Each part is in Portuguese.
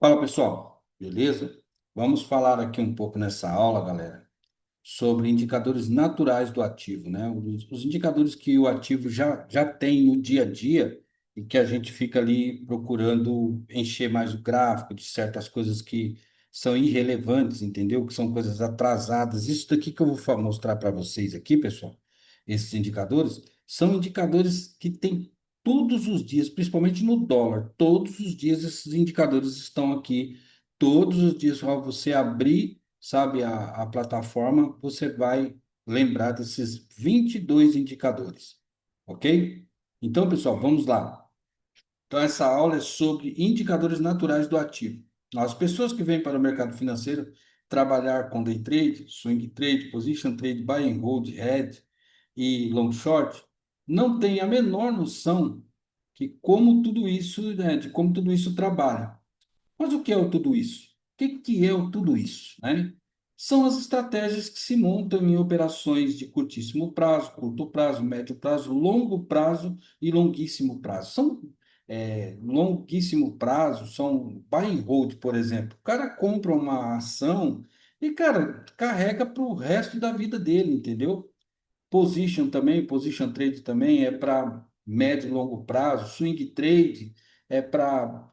Fala pessoal, beleza? Vamos falar aqui um pouco nessa aula, galera, sobre indicadores naturais do ativo, né? Os indicadores que o ativo já tem no dia a dia e que a gente fica ali procurando encher mais o gráfico de certas coisas que são irrelevantes, entendeu? Que são coisas atrasadas. Isso daqui que eu vou mostrar para vocês aqui, pessoal, esses indicadores, são indicadores que tem todos os dias, principalmente no dólar, todos os dias esses indicadores estão aqui. Todos os dias, ao você abrir, sabe, a plataforma, você vai lembrar desses 22 indicadores, ok? Então, pessoal, vamos lá. Então, essa aula é sobre indicadores naturais do ativo. As pessoas que vêm para o mercado financeiro trabalhar com day trade, swing trade, position trade, buy and hold, hedge e long short, não têm a menor noção que como tudo isso, né, de como tudo isso trabalha. Mas o que é o tudo isso? O que é o tudo isso, né? São as estratégias que se montam em operações de curtíssimo prazo, curto prazo, médio prazo, longo prazo e longuíssimo prazo. São longuíssimo prazo, são buy and hold, por exemplo. O cara compra uma ação e, cara, carrega para o resto da vida dele, entendeu? Position também, position trade também é para médio e longo prazo, swing trade é para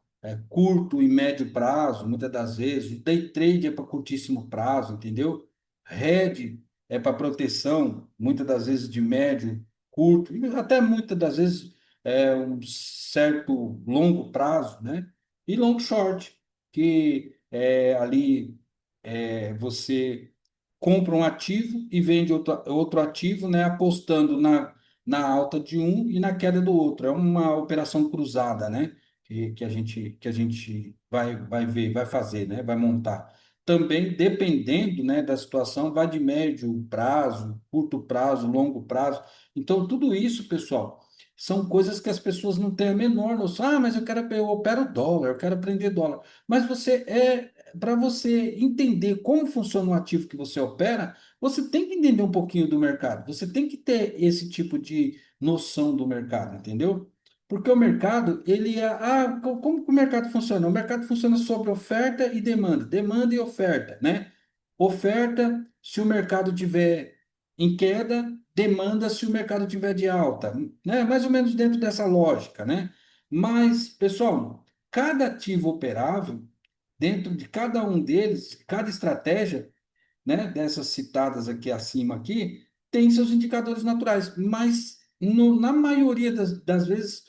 curto e médio prazo, muitas das vezes, day trade é para curtíssimo prazo, entendeu? Hedge é para proteção, muitas das vezes de médio, curto, e até muitas das vezes um certo longo prazo, né? E long short, que é ali você compra um ativo e vende outro ativo, né, apostando na alta de um e na queda do outro. É uma operação cruzada, né, que a gente vai ver, vai fazer, né, vai montar. Também, dependendo, né, da situação, vai de médio prazo, curto prazo, longo prazo. Então, tudo isso, pessoal, são coisas que as pessoas não têm a menor noção. Ah, mas eu opero dólar, eu quero aprender dólar. Mas para você entender como funciona o ativo que você opera, você tem que entender um pouquinho do mercado. Você tem que ter esse tipo de noção do mercado, entendeu? Porque o mercado, ele é. Como que o mercado funciona? O mercado funciona sobre oferta e demanda, demanda e oferta, né? Oferta, se o mercado tiver em queda, demanda se o mercado tiver de alta, né? Mais ou menos dentro dessa lógica, né? Mas, pessoal, cada ativo operável dentro de cada um deles, cada estratégia, né, dessas citadas aqui acima aqui, tem seus indicadores naturais, mas na maioria das vezes,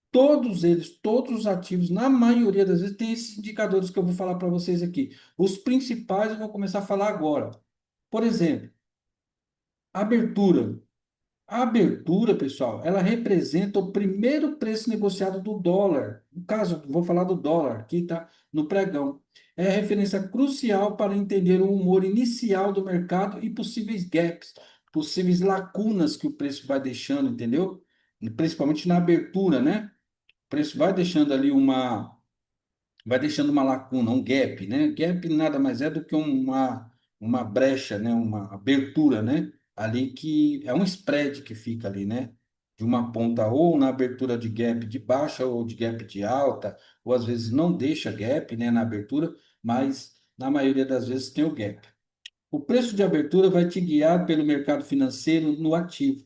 todos eles, todos os ativos, na maioria das vezes, tem esses indicadores que eu vou falar para vocês aqui. Os principais eu vou começar a falar agora. Por exemplo, abertura. A abertura, pessoal, ela representa o primeiro preço negociado do dólar. No caso, vou falar do dólar, aqui está no pregão. É a referência crucial para entender o humor inicial do mercado e possíveis gaps, possíveis lacunas que o preço vai deixando, entendeu? Principalmente na abertura, né? O preço vai deixando uma lacuna, um gap, né? Gap nada mais é do que uma brecha, né? Uma abertura, né? Ali que é um spread que fica ali, né? De uma ponta ou na abertura de gap de baixa ou de gap de alta, ou às vezes não deixa gap, né? Na abertura, mas na maioria das vezes tem o gap. O preço de abertura vai te guiar pelo mercado financeiro no ativo,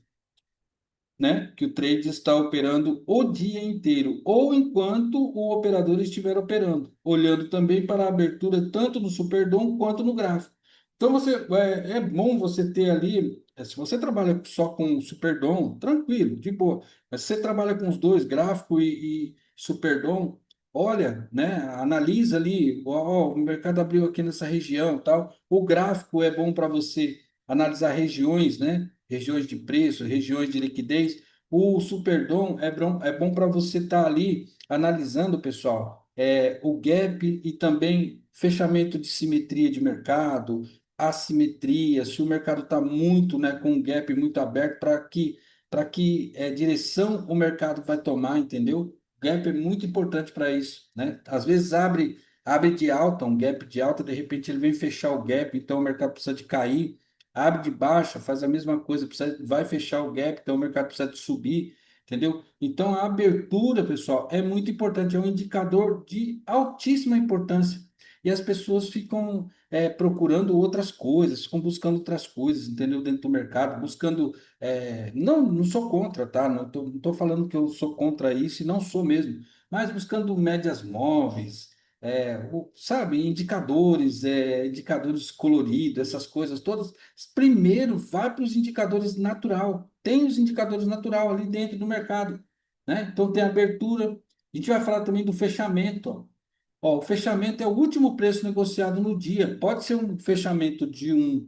né, que o trade está operando o dia inteiro, ou enquanto o operador estiver operando, olhando também para a abertura tanto no Superdom quanto no gráfico. Então é bom você ter ali, se você trabalha só com o Superdom, tranquilo, de boa. Mas se você trabalha com os dois, gráfico e Superdom, olha, né, analisa ali, ó, o mercado abriu aqui nessa região, tal. O gráfico é bom para você analisar regiões, né? Regiões de preço, regiões de liquidez. O Superdom é bom para você estar ali analisando, pessoal, o gap e também fechamento de simetria de mercado, assimetria, se o mercado está muito, né, com um gap muito aberto, para que direção o mercado vai tomar, entendeu? Gap é muito importante para isso, né? Às vezes abre de alta, um gap de alta, de repente ele vem fechar o gap, então o mercado precisa de cair. Abre de baixa, faz a mesma coisa, vai fechar o gap, então o mercado precisa de subir. entendeu? Então, a abertura, pessoal, é muito importante, é um indicador de altíssima importância. E as pessoas ficam procurando outras coisas, ficam buscando outras coisas, entendeu? Dentro do mercado, buscando. Não, não sou contra, tá? Não tô falando que eu sou contra isso, e não sou mesmo, mas buscando médias móveis, sabe, indicadores, indicadores coloridos, essas coisas todas. Primeiro, vai para os indicadores natural. Tem os indicadores natural ali dentro do mercado, né? Então tem a abertura. A gente vai falar também do fechamento. Ó, o fechamento é o último preço negociado no dia. Pode ser um fechamento de um.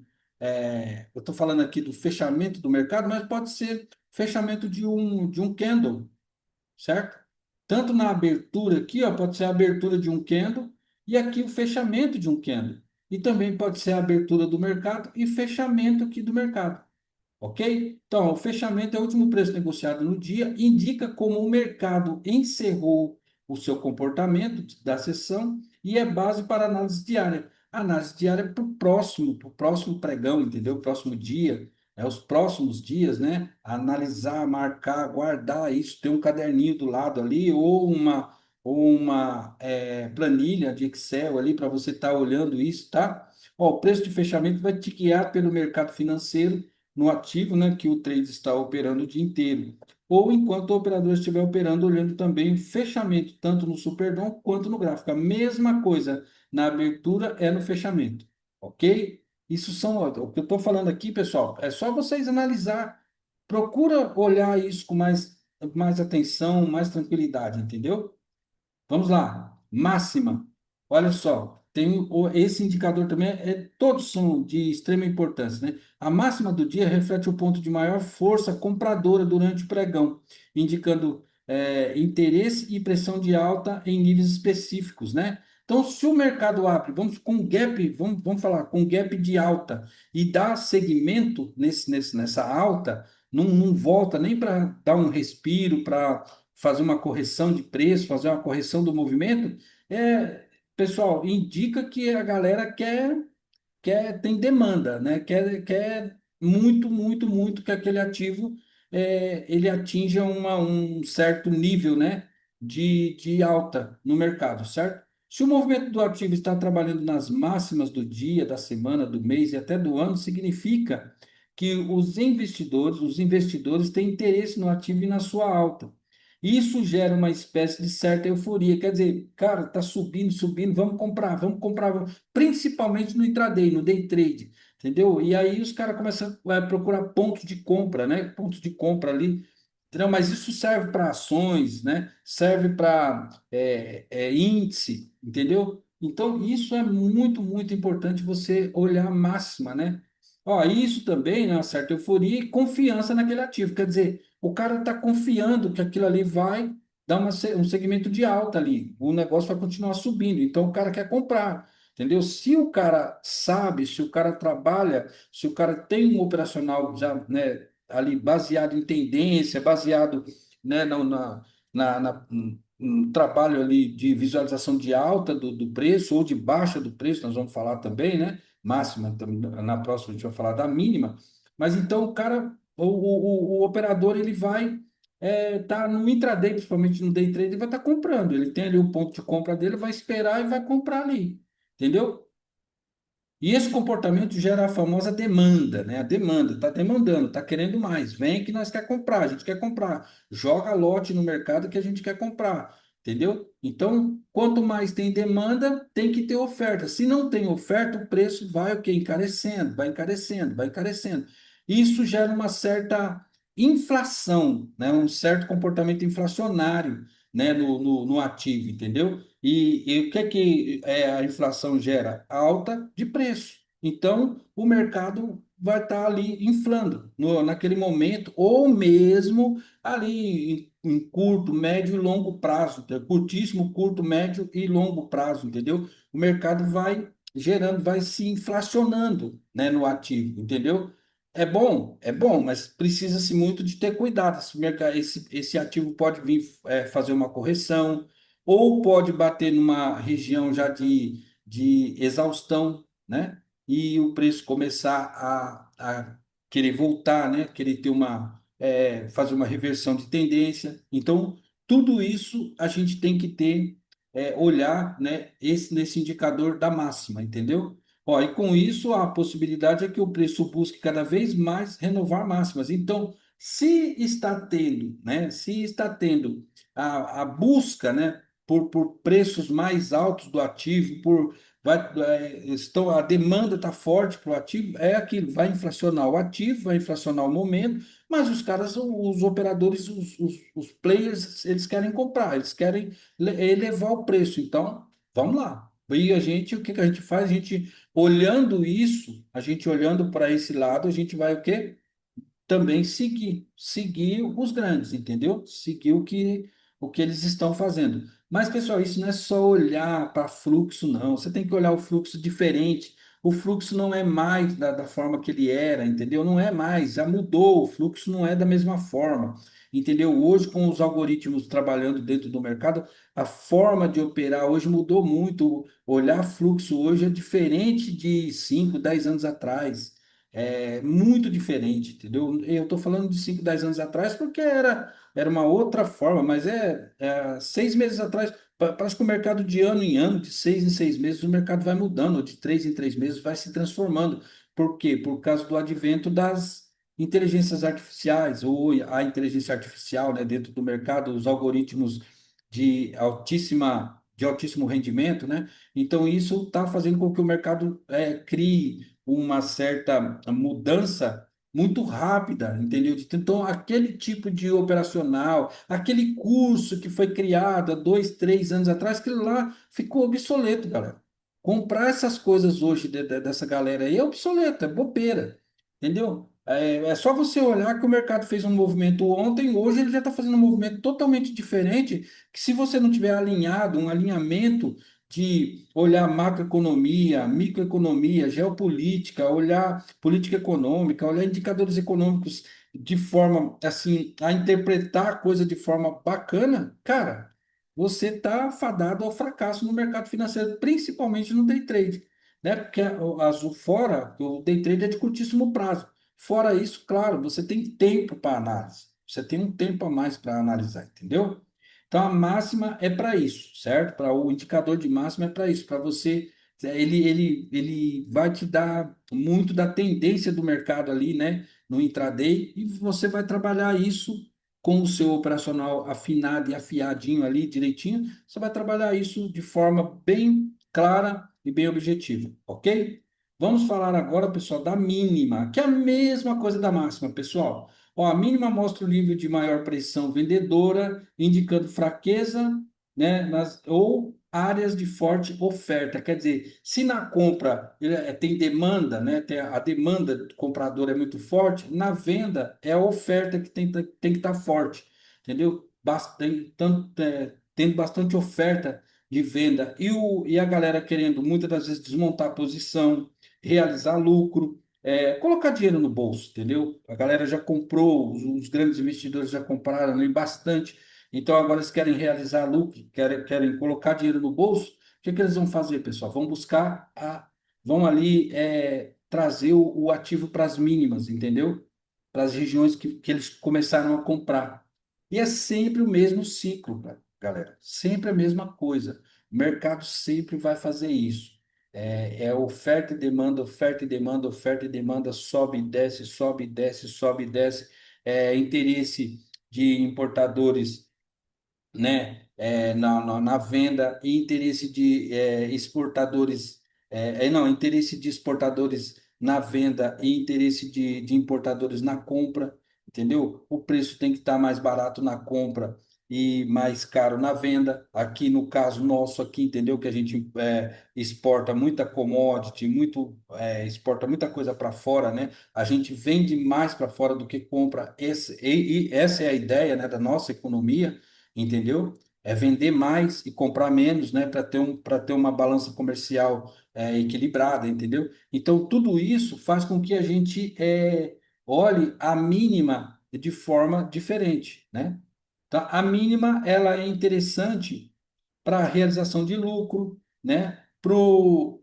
Eu estou falando aqui do fechamento do mercado, mas pode ser fechamento de um candle, certo? Tanto na abertura aqui, ó, pode ser a abertura de um candle e aqui o fechamento de um candle. E também pode ser a abertura do mercado e fechamento aqui do mercado. Ok? Então, o fechamento é o último preço negociado no dia, indica como o mercado encerrou o seu comportamento da sessão e é base para análise diária. Análise diária para o próximo pregão, entendeu? Próximo dia, os próximos dias, né? Analisar, marcar, guardar isso, ter um caderninho do lado ali ou uma planilha de Excel ali para você estar olhando isso, tá? Ó, o preço de fechamento vai te guiar pelo mercado financeiro no ativo, né, que o trade está operando o dia inteiro, ou enquanto o operador estiver operando, olhando também o fechamento, tanto no Superdom quanto no gráfico. A mesma coisa na abertura é no fechamento, ok? Isso são, ó, o que eu estou falando aqui, pessoal, é só vocês analisar, procura olhar isso com mais atenção, mais tranquilidade, entendeu? Vamos lá, máxima. Olha só, esse indicador também, todos são de extrema importância, né? A máxima do dia reflete o ponto de maior força compradora durante o pregão, indicando interesse e pressão de alta em níveis específicos, né? Então, se o mercado abre, vamos falar, com gap de alta e dá segmento nessa alta, não volta nem para dar um respiro, para fazer uma correção de preço, fazer uma correção do movimento, pessoal, indica que a galera tem demanda, né? Quer muito, muito, muito que aquele ativo ele atinja um certo nível, né? De alta no mercado, certo? Se o movimento do ativo está trabalhando nas máximas do dia, da semana, do mês e até do ano, significa que os investidores têm interesse no ativo e na sua alta. Isso gera uma espécie de certa euforia. Quer dizer, cara, tá subindo, subindo, vamos comprar, vamos comprar, principalmente no intraday, no day trade, entendeu? E aí os caras começam a procurar pontos de compra, né? Pontos de compra ali. Entendeu? Mas isso serve para ações, né? Serve para índice, entendeu? Então, isso é muito, muito importante você olhar a máxima, né? Ó, isso também, né, uma certa euforia e confiança naquele ativo. Quer dizer, o cara está confiando que aquilo ali vai dar um segmento de alta ali. O negócio vai continuar subindo. Então, o cara quer comprar. Entendeu? Se o cara sabe, se o cara trabalha, se o cara tem um operacional já, né, ali baseado em tendência, baseado, né, no trabalho ali de visualização de alta do preço ou de baixa do preço, nós vamos falar também, né? Máxima, na próxima a gente vai falar da mínima. Mas então o cara, o operador, ele vai tá no intraday, principalmente no day trade, ele vai estar comprando. Ele tem ali o ponto de compra dele, vai esperar e vai comprar ali. Entendeu? E esse comportamento gera a famosa demanda, né? A demanda, está demandando, está querendo mais. Vem que nós quer comprar, a gente quer comprar. Joga lote no mercado que a gente quer comprar, entendeu? Então, quanto mais tem demanda, tem que ter oferta. Se não tem oferta, o preço vai o quê? Encarecendo, vai encarecendo, vai encarecendo. Isso gera uma certa inflação, né? Um certo comportamento inflacionário, né? No ativo, entendeu? E o que é que a inflação gera? Alta de preço. Então, o mercado vai estar ali inflando naquele momento, ou mesmo ali em curto, médio e longo prazo, curtíssimo, curto, médio e longo prazo, entendeu? O mercado vai gerando, vai se inflacionando, né, no ativo, entendeu? É bom, mas precisa-se muito de ter cuidado. Esse ativo pode vir fazer uma correção, ou pode bater numa região já de exaustão, né? E o preço começar a querer voltar, né? Querer ter fazer uma reversão de tendência. Então, tudo isso a gente tem que ter, olhar, né, nesse indicador da máxima, entendeu? Ó, e com isso, a possibilidade é que o preço busque cada vez mais renovar máximas. Então, se está tendo, né, se está tendo a busca, né, por preços mais altos do ativo, a demanda está forte para o ativo, é aquilo, vai inflacionar o ativo, vai inflacionar o momento, mas os caras, os operadores, os players, eles querem comprar, eles querem elevar o preço. Então, vamos lá. E a gente, o que que a gente faz? A gente olhando isso, a gente olhando para esse lado, a gente vai o quê? Também seguir os grandes, entendeu? Seguir o que eles estão fazendo. Mas, pessoal, isso não é só olhar para fluxo, não. Você tem que olhar o fluxo diferente. O fluxo não é mais da forma que ele era, entendeu? Não é mais, já mudou. O fluxo não é da mesma forma, entendeu? Hoje, com os algoritmos trabalhando dentro do mercado, a forma de operar hoje mudou muito. Olhar fluxo hoje é diferente de 5, 10 anos atrás. É muito diferente, entendeu? Eu estou falando de 5, 10 anos atrás porque era uma outra forma, mas 6 meses atrás, parece que o mercado de ano em ano, de 6 em 6 meses, o mercado vai mudando, ou de 3 em 3 meses vai se transformando. Por quê? Por causa do advento das inteligências artificiais, ou a inteligência artificial, né, dentro do mercado, os algoritmos de altíssimo rendimento, né? Então, isso está fazendo com que o mercado crie uma certa mudança muito rápida, entendeu? Então, aquele tipo de operacional, aquele curso que foi criado há 2, 3 anos atrás, aquilo lá ficou obsoleto, galera. Comprar essas coisas hoje dessa galera aí é obsoleto, é bobeira, entendeu? É só você olhar que o mercado fez um movimento ontem, hoje ele já está fazendo um movimento totalmente diferente, que se você não tiver alinhado, um alinhamento de olhar macroeconomia, microeconomia, geopolítica, olhar política econômica, olhar indicadores econômicos de forma assim, a interpretar a coisa de forma bacana, cara, você está fadado ao fracasso no mercado financeiro, principalmente no day trade, né? Porque o day trade é de curtíssimo prazo. Fora isso, claro, você tem tempo para análise. Você tem um tempo a mais para analisar, entendeu? Então, a máxima é para isso, certo? Para o indicador de máxima é para isso, para você. Ele vai te dar muito da tendência do mercado ali, né? No intraday, e você vai trabalhar isso com o seu operacional afinado e afiadinho ali, direitinho. Você vai trabalhar isso de forma bem clara e bem objetiva, ok? Vamos falar agora, pessoal, da mínima, que é a mesma coisa da máxima, pessoal. Ó, a mínima mostra o nível de maior pressão vendedora, indicando fraqueza, né, ou áreas de forte oferta. Quer dizer, se na compra tem demanda, né, a demanda do comprador é muito forte, na venda é a oferta que tem que estar forte, entendeu? Tendo bastante oferta de venda e a galera querendo muitas das vezes desmontar a posição, realizar lucro, colocar dinheiro no bolso, entendeu? A galera já comprou, os grandes investidores já compraram ali bastante, então agora eles querem realizar lucro, querem colocar dinheiro no bolso. O que que eles vão fazer, pessoal? Vão ali trazer o ativo para as mínimas, entendeu? Para as regiões que eles começaram a comprar. E é sempre o mesmo ciclo, galera. Sempre a mesma coisa. O mercado sempre vai fazer isso. É oferta e demanda, oferta e demanda, oferta e demanda, sobe e desce, sobe e desce, sobe e desce. Interesse de importadores, né, na venda e interesse de exportadores, não, interesse de exportadores na venda e interesse de importadores na compra, entendeu? O preço tem que estar mais barato na compra e mais caro na venda. Aqui no caso nosso aqui, entendeu? Que a gente exporta muita commodity, exporta muita coisa para fora, né? A gente vende mais para fora do que compra. E essa é a ideia, né, da nossa economia, entendeu? É vender mais e comprar menos, né, para ter uma balança comercial equilibrada, entendeu? Então, tudo isso faz com que a gente olhe a mínima de forma diferente, né? Então, a mínima, ela é interessante para a realização de lucro, né? Pro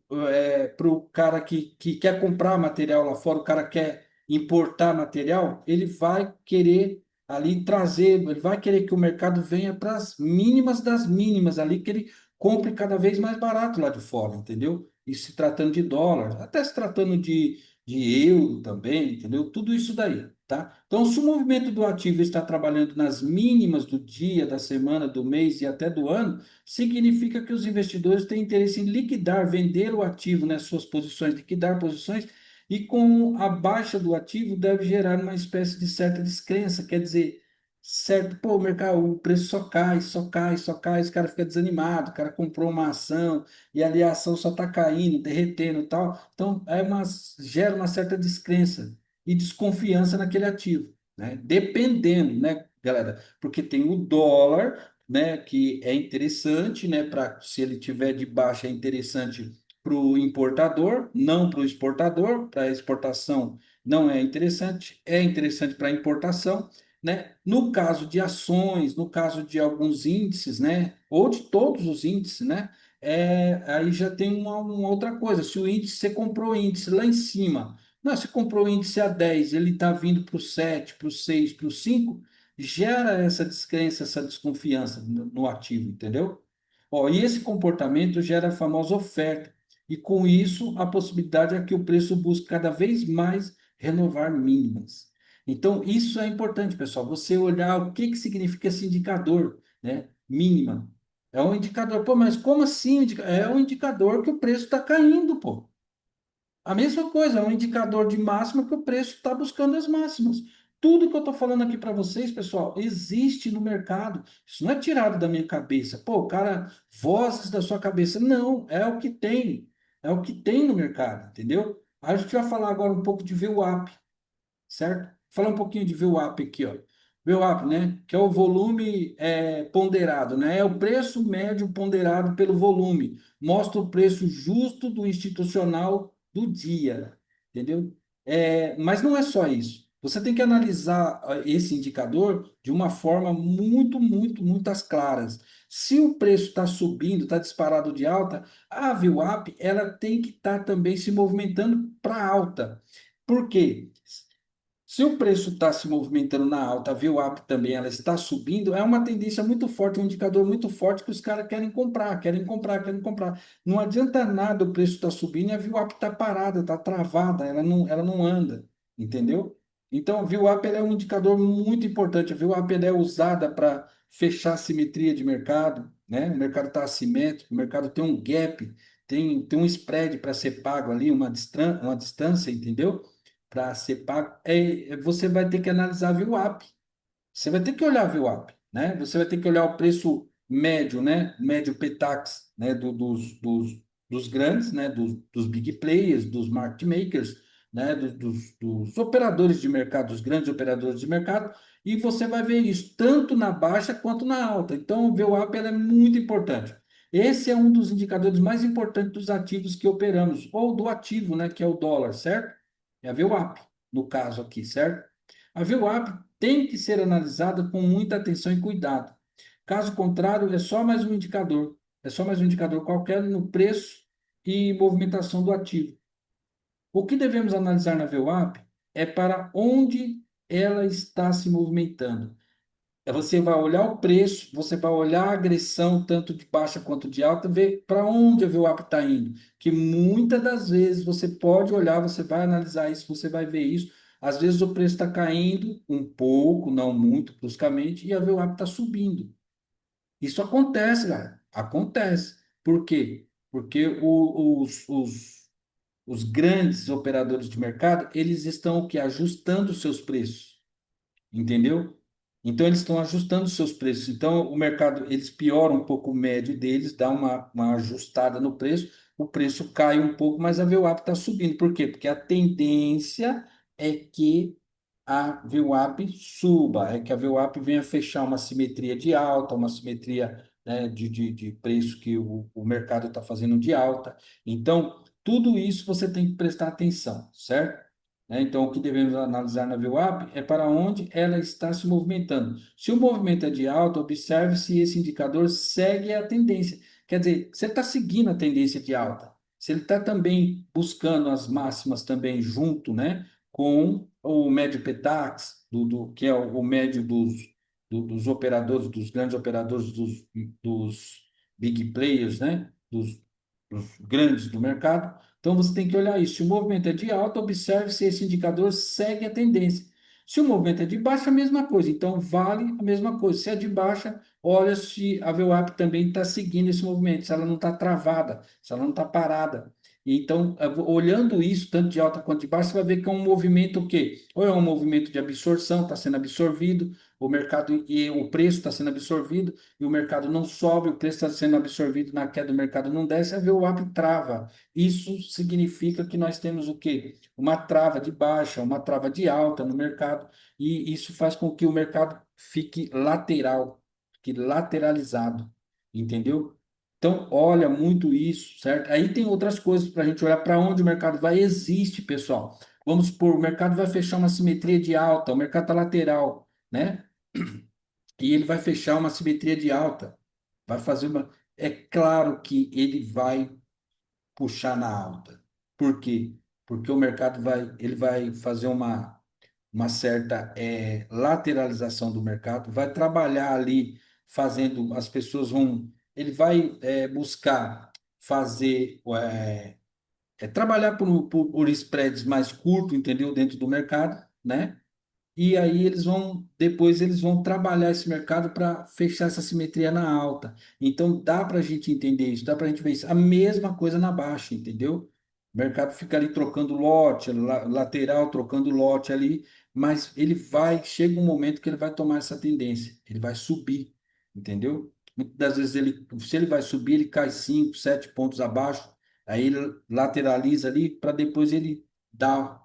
cara que quer comprar material lá fora, o cara quer. importar material, ele vai querer ali trazer, ele vai querer que o mercado venha para as mínimas das mínimas ali, que ele compre cada vez mais barato lá de fora, entendeu? E se tratando de dólar, até se tratando de euro também, entendeu? Tudo isso daí, tá? Então, se o movimento do ativo está trabalhando nas mínimas do dia, da semana, do mês e até do ano, significa que os investidores têm interesse em liquidar, vender o ativo, né, suas posições, liquidar posições, e com a baixa do ativo deve gerar uma espécie de certa descrença, quer dizer, certo, pô, o mercado, o preço só cai, só cai, só cai, os cara fica desanimado, o cara comprou uma ação e ali a ação só está caindo, derretendo e tal, então gera uma certa descrença e desconfiança naquele ativo, né? Dependendo, né, galera? Porque tem o dólar, né, que é interessante, né, para se ele tiver de baixa é interessante para o importador, não para o exportador. Para exportação não é interessante para importação, né? No caso de ações, no caso de alguns índices, né, ou de todos os índices, né, aí já tem uma outra coisa. Se o índice, você comprou o índice lá em cima, não, você comprou o índice a 10, ele está vindo para o 7, para o 6, para o 5, gera essa descrença, essa desconfiança no ativo, entendeu? Ó, e esse comportamento gera a famosa oferta, e com isso a possibilidade é que o preço busque cada vez mais renovar mínimas. Então, isso é importante, pessoal, você olhar o que significa esse indicador, né? Mínima. É um indicador, pô, mas como assim? É um indicador que o preço está caindo, pô. A mesma coisa, é um indicador de máxima que o preço está buscando as máximas. Tudo que eu estou falando aqui para vocês, pessoal, existe no mercado. Isso não é tirado da minha cabeça. Pô, cara, vozes da sua cabeça. Não, é o que tem. É o que tem no mercado, entendeu? Aí a gente vai falar agora um pouco de VWAP, certo? Falar um pouquinho de VWAP aqui, ó. VWAP, né? Que é o volume ponderado, né? É o preço médio ponderado pelo volume. Mostra o preço justo do institucional do dia, entendeu? Mas não é só isso. Você tem que analisar esse indicador de uma forma muito, muito, muitas claras. Se o preço está subindo, está disparado de alta, a VWAP ela tem que estar também se movimentando para alta. Por quê? Se o preço está se movimentando na alta, a VWAP também ela está subindo, é uma tendência muito forte, um indicador muito forte que os caras querem comprar, querem comprar, querem comprar. Não adianta nada o preço estar subindo e a VWAP está parada, está travada, ela não anda, entendeu? Então, a VWAP ela é um indicador muito importante. A VWAP ela é usada para fechar a simetria de mercado, né? O mercado está assimétrico, o mercado tem um gap, tem um spread para ser pago ali, uma distância, entendeu? Para ser pago, você vai ter que analisar a VWAP. Você vai ter que olhar a VWAP, né? Você vai ter que olhar o preço médio, né? Médio Petax, né? Dos grandes, né? Dos big players, dos market makers, né? Dos operadores de mercado, dos grandes operadores de mercado, e você vai ver isso tanto na baixa quanto na alta. Então, o VWAP ela é muito importante. Esse é um dos indicadores mais importantes dos ativos que operamos, ou do ativo, né? Que é o dólar, certo? É a VWAP, no caso aqui, certo? A VWAP tem que ser analisada com muita atenção e cuidado. Caso contrário, é só mais um indicador. É só mais um indicador qualquer no preço e movimentação do ativo. O que devemos analisar na VWAP é para onde ela está se movimentando. Você vai olhar o preço, você vai olhar a agressão, tanto de baixa quanto de alta, ver para onde a VWAP está indo. Que muitas das vezes você pode olhar, você vai analisar isso, você vai ver isso. Às vezes o preço está caindo um pouco, não muito bruscamente, e a VWAP está subindo. Isso acontece, galera. Acontece. Por quê? Porque os grandes operadores de mercado, eles estão o quê? Ajustando os seus preços. Entendeu? Então, eles estão ajustando os seus preços. Então, o mercado, eles pioram um pouco o médio deles, dá uma ajustada no preço, o preço cai um pouco, mas a VWAP está subindo. Por quê? Porque a tendência é que a VWAP suba, é que a VWAP venha fechar uma simetria de alta, uma simetria, né, de preço que o mercado está fazendo de alta. Então, tudo isso você tem que prestar atenção, certo? Né? Então, o que devemos analisar na VWAP é para onde ela está se movimentando. Se o movimento é de alta, observe se esse indicador segue a tendência. Quer dizer, se ele está seguindo a tendência de alta, se ele está também buscando as máximas também junto, né? com o médio Petax, que é o médio dos operadores, dos grandes operadores, dos big players, né? Dos grandes do mercado. Então, você tem que olhar isso. Se o movimento é de alta, observe se esse indicador segue a tendência. Se o movimento é de baixa, a mesma coisa. Então, vale a mesma coisa. Se é de baixa, olha se a VWAP também está seguindo esse movimento, se ela não está travada, se ela não está parada. Então, olhando isso, tanto de alta quanto de baixa, você vai ver que é um movimento o quê? Ou é um movimento de absorção, está sendo absorvido, o mercado e o preço está sendo absorvido, e o mercado não sobe, o preço está sendo absorvido na queda, o mercado não desce, a VWAP trava. Isso significa que nós temos o quê? Uma trava de baixa, uma trava de alta no mercado, e isso faz com que o mercado fique lateral, fique lateralizado, entendeu? Então, olha muito isso, certo? Aí tem outras coisas para a gente olhar para onde o mercado vai. Existe, pessoal. Vamos supor, o mercado vai fechar uma simetria de alta, o mercado está lateral, né? E ele vai fechar uma simetria de alta, vai fazer uma. É claro que ele vai puxar na alta. Por quê? Porque o mercado ele vai fazer uma certa lateralização do mercado, vai trabalhar ali fazendo, as pessoas vão, ele vai buscar fazer, trabalhar por spreads mais curto, entendeu? Dentro do mercado, né? E aí depois eles vão trabalhar esse mercado para fechar essa simetria na alta. Então dá para a gente entender isso, dá para a gente ver isso. A mesma coisa na baixa, entendeu? O mercado fica ali trocando lote, lateral, trocando lote ali, mas chega um momento que ele vai tomar essa tendência, ele vai subir, entendeu? Muitas das vezes se ele vai subir, ele cai 5, 7 pontos abaixo, aí ele lateraliza ali para depois ele dar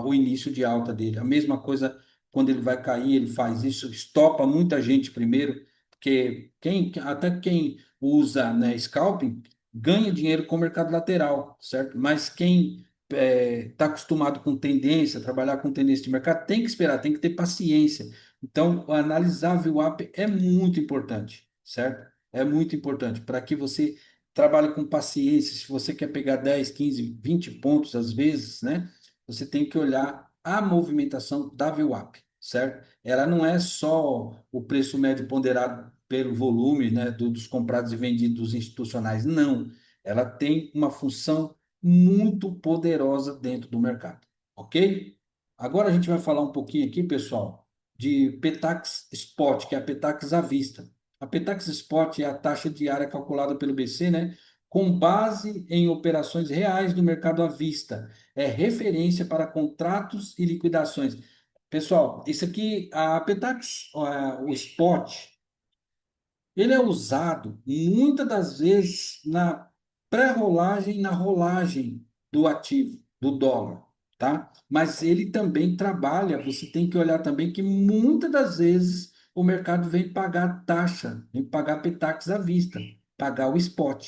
o início de alta dele. A mesma coisa quando ele vai cair, ele faz isso, estopa muita gente primeiro, porque até quem usa, né, scalping ganha dinheiro com o mercado lateral, certo? Mas quem está acostumado com tendência, trabalhar com tendência de mercado, tem que esperar, tem que ter paciência. Então, analisar a VWAP é muito importante, certo? É muito importante para que você trabalhe com paciência. Se você quer pegar 10, 15, 20 pontos às vezes, né? Você tem que olhar a movimentação da VWAP, certo? Ela não é só o preço médio ponderado pelo volume, né, dos comprados e vendidos institucionais, não. Ela tem uma função muito poderosa dentro do mercado, ok? Agora a gente vai falar um pouquinho aqui, pessoal, de Petax Spot, que é a Petax à vista. A Petax Spot é a taxa diária calculada pelo BC, né, com base em operações reais do mercado à vista. É referência para contratos e liquidações. Pessoal, isso aqui, a Petax, o Spot, ele é usado muitas das vezes na pré-rolagem e na rolagem do ativo, do dólar, tá? Mas ele também trabalha, você tem que olhar também que muitas das vezes o mercado vem pagar taxa, vem pagar Petax à vista, pagar o spot,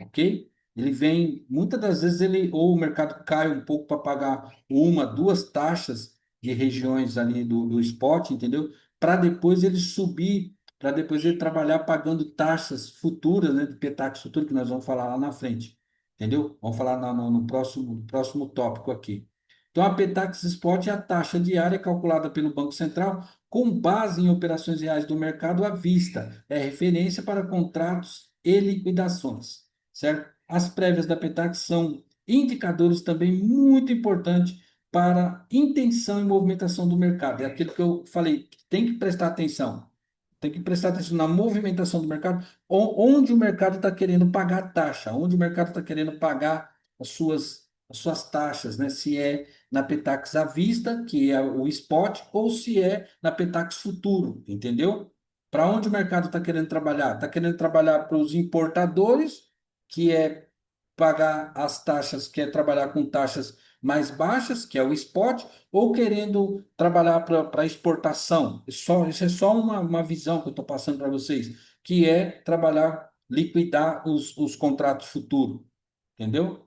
ok? Ele vem, muitas das vezes ou o mercado cai um pouco para pagar uma, duas taxas de regiões ali do spot, entendeu? Para depois ele subir, para depois ele trabalhar pagando taxas futuras, né, de Petax futuro, que nós vamos falar lá na frente, entendeu? Vamos falar no próximo tópico aqui. Então, a Petax Spot é a taxa diária calculada pelo Banco Central com base em operações reais do mercado à vista. É referência para contratos e liquidações, certo? As prévias da Petax são indicadores também muito importantes para intenção e movimentação do mercado. É aquilo que eu falei, tem que prestar atenção. Tem que prestar atenção na movimentação do mercado, onde o mercado está querendo pagar taxa, onde o mercado está querendo pagar as suas taxas, né? Se é na Petax à vista, que é o spot, ou se é na Petax futuro, entendeu? Para onde o mercado está querendo trabalhar? Está querendo trabalhar para os importadores, que é pagar as taxas, que é trabalhar com taxas mais baixas, que é o spot, ou querendo trabalhar para exportação. Isso é só uma visão que eu estou passando para vocês, que é trabalhar, liquidar os contratos futuros, entendeu?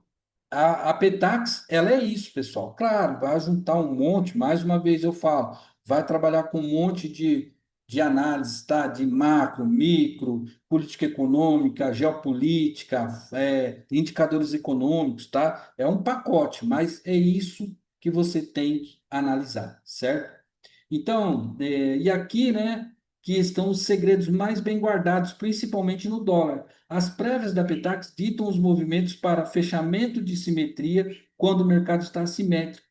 A Petax, ela é isso, pessoal. Claro, vai juntar um monte, mais uma vez eu falo, vai trabalhar com um monte de análises, tá? De macro, micro, política econômica, geopolítica, indicadores econômicos, tá? É um pacote, mas é isso que você tem que analisar, certo? Então, e aqui, né, que estão os segredos mais bem guardados, principalmente no dólar. As prévias da Petax ditam os movimentos para fechamento de simetria quando o mercado está assimétrico.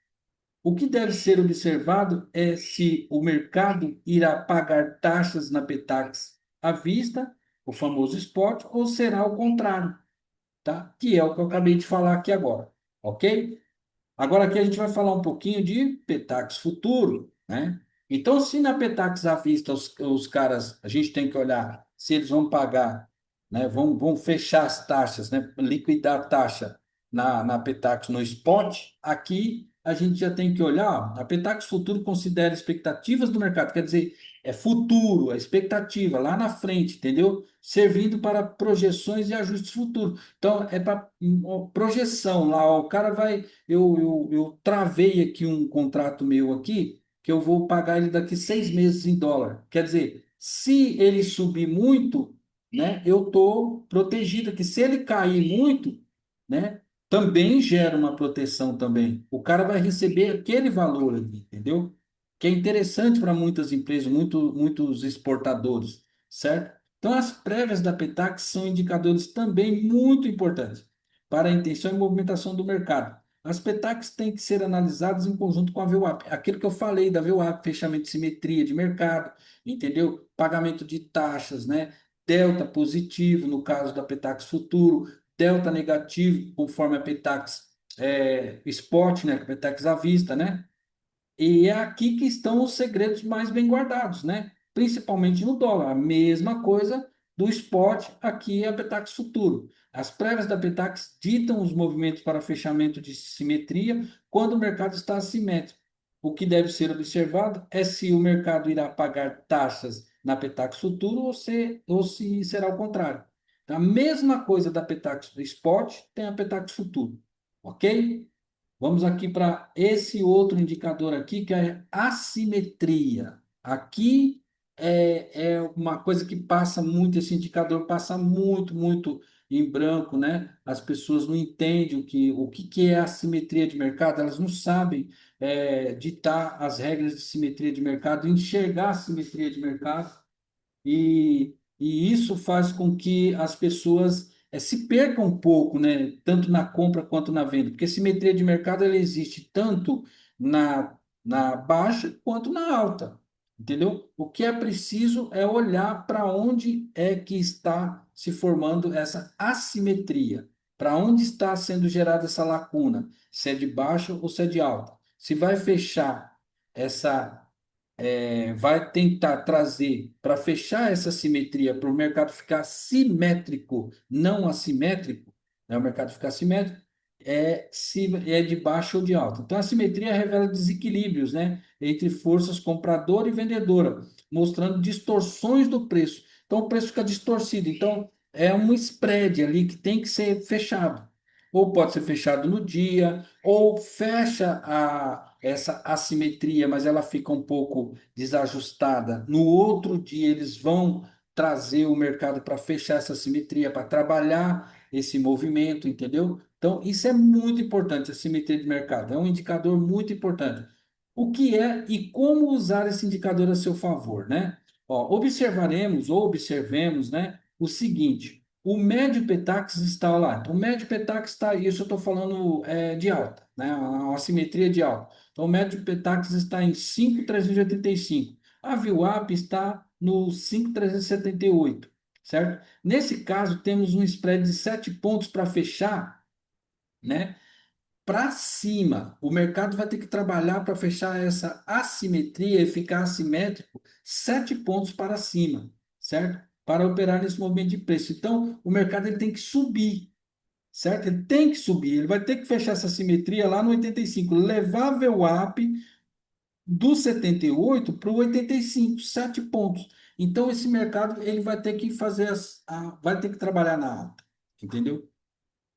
O que deve ser observado é se o mercado irá pagar taxas na Petax à vista, o famoso spot, ou será o contrário, tá? Que é o que eu acabei de falar aqui agora, ok? Agora aqui a gente vai falar um pouquinho de Petax futuro, né? Então, se na Petax à vista os caras, a gente tem que olhar se eles vão pagar, né? Vão fechar as taxas, né? Liquidar a taxa na Petax no spot. Aqui a gente já tem que olhar, ó, a Petax futuro considera expectativas do mercado, quer dizer, é futuro, é expectativa lá na frente, entendeu? Servindo para projeções e ajustes futuros. Então, é para projeção lá, ó, o cara vai eu travei aqui um contrato meu aqui, que eu vou pagar ele daqui 6 meses em dólar. Quer dizer, se ele subir muito, né, eu estou protegido, que se ele cair muito, né, também gera uma proteção também. O cara vai receber aquele valor ali, entendeu? Que é interessante para muitas empresas, muitos exportadores, certo? Então, as prévias da Petax são indicadores também muito importantes para a intenção e movimentação do mercado. As PETACs têm que ser analisadas em conjunto com a VWAP. Aquilo que eu falei da VWAP, fechamento de simetria de mercado, entendeu? Pagamento de taxas, né? Delta positivo, no caso da PETAX futuro, delta negativo, conforme a PETAX spot, né? A PETAX à vista, né? E é aqui que estão os segredos mais bem guardados, né? Principalmente no dólar. A mesma coisa do spot, aqui é a Petax Futuro. As prévias da Petax ditam os movimentos para fechamento de simetria quando o mercado está assimétrico. O que deve ser observado é se o mercado irá pagar taxas na Petax Futuro ou se será o contrário. Então, a mesma coisa da Petax Spot tem a Petax Futuro, ok? Vamos aqui para esse outro indicador aqui, que é assimetria. Aqui é uma coisa que passa muito, esse indicador passa muito em branco, né? As pessoas não entendem o que é assimetria de mercado, elas não sabem ditar as regras de simetria de mercado, enxergar a simetria de mercado. E isso faz com que as pessoas se percam um pouco, né? Tanto na compra quanto na venda, porque a simetria de mercado ela existe tanto na baixa quanto na alta, entendeu? O que é preciso é olhar para onde é que está se formando essa assimetria, para onde está sendo gerada essa lacuna, se é de baixa ou se é de alta. Se vai fechar essa vai tentar trazer para fechar essa simetria, para o mercado ficar simétrico, não assimétrico, né? O mercado ficar simétrico, se é de baixa ou de alta. Então, a simetria revela desequilíbrios, né, entre forças compradora e vendedora, mostrando distorções do preço. Então, o preço fica distorcido. Então, é um spread ali que tem que ser fechado. Ou pode ser fechado no dia, ou fecha essa assimetria, mas ela fica um pouco desajustada. No outro dia, eles vão trazer o mercado para fechar essa simetria, para trabalhar esse movimento, entendeu? Então, isso é muito importante, a simetria de mercado. É um indicador muito importante. O que é e como usar esse indicador a seu favor, né? Ó, observaremos ou observemos, né, o seguinte: o médio Petax está lá. Então, o médio Petax está, isso eu estou falando de alta, né? A assimetria de alta. Então, o médio Petax está em 5.385. A VWAP está no 5.378, certo? Nesse caso, temos um spread de 7 pontos para fechar, né? Para cima. O mercado vai ter que trabalhar para fechar essa assimetria e ficar assimétrico 7 pontos para cima, certo? Para operar nesse movimento de preço. Então, o mercado ele tem que subir, certo? Ele tem que subir. Ele vai ter que fechar essa simetria lá no 85, levar a VWAP do 78 para o 85, 7 pontos. Então, esse mercado ele vai ter que fazer, vai ter que trabalhar na alta, entendeu?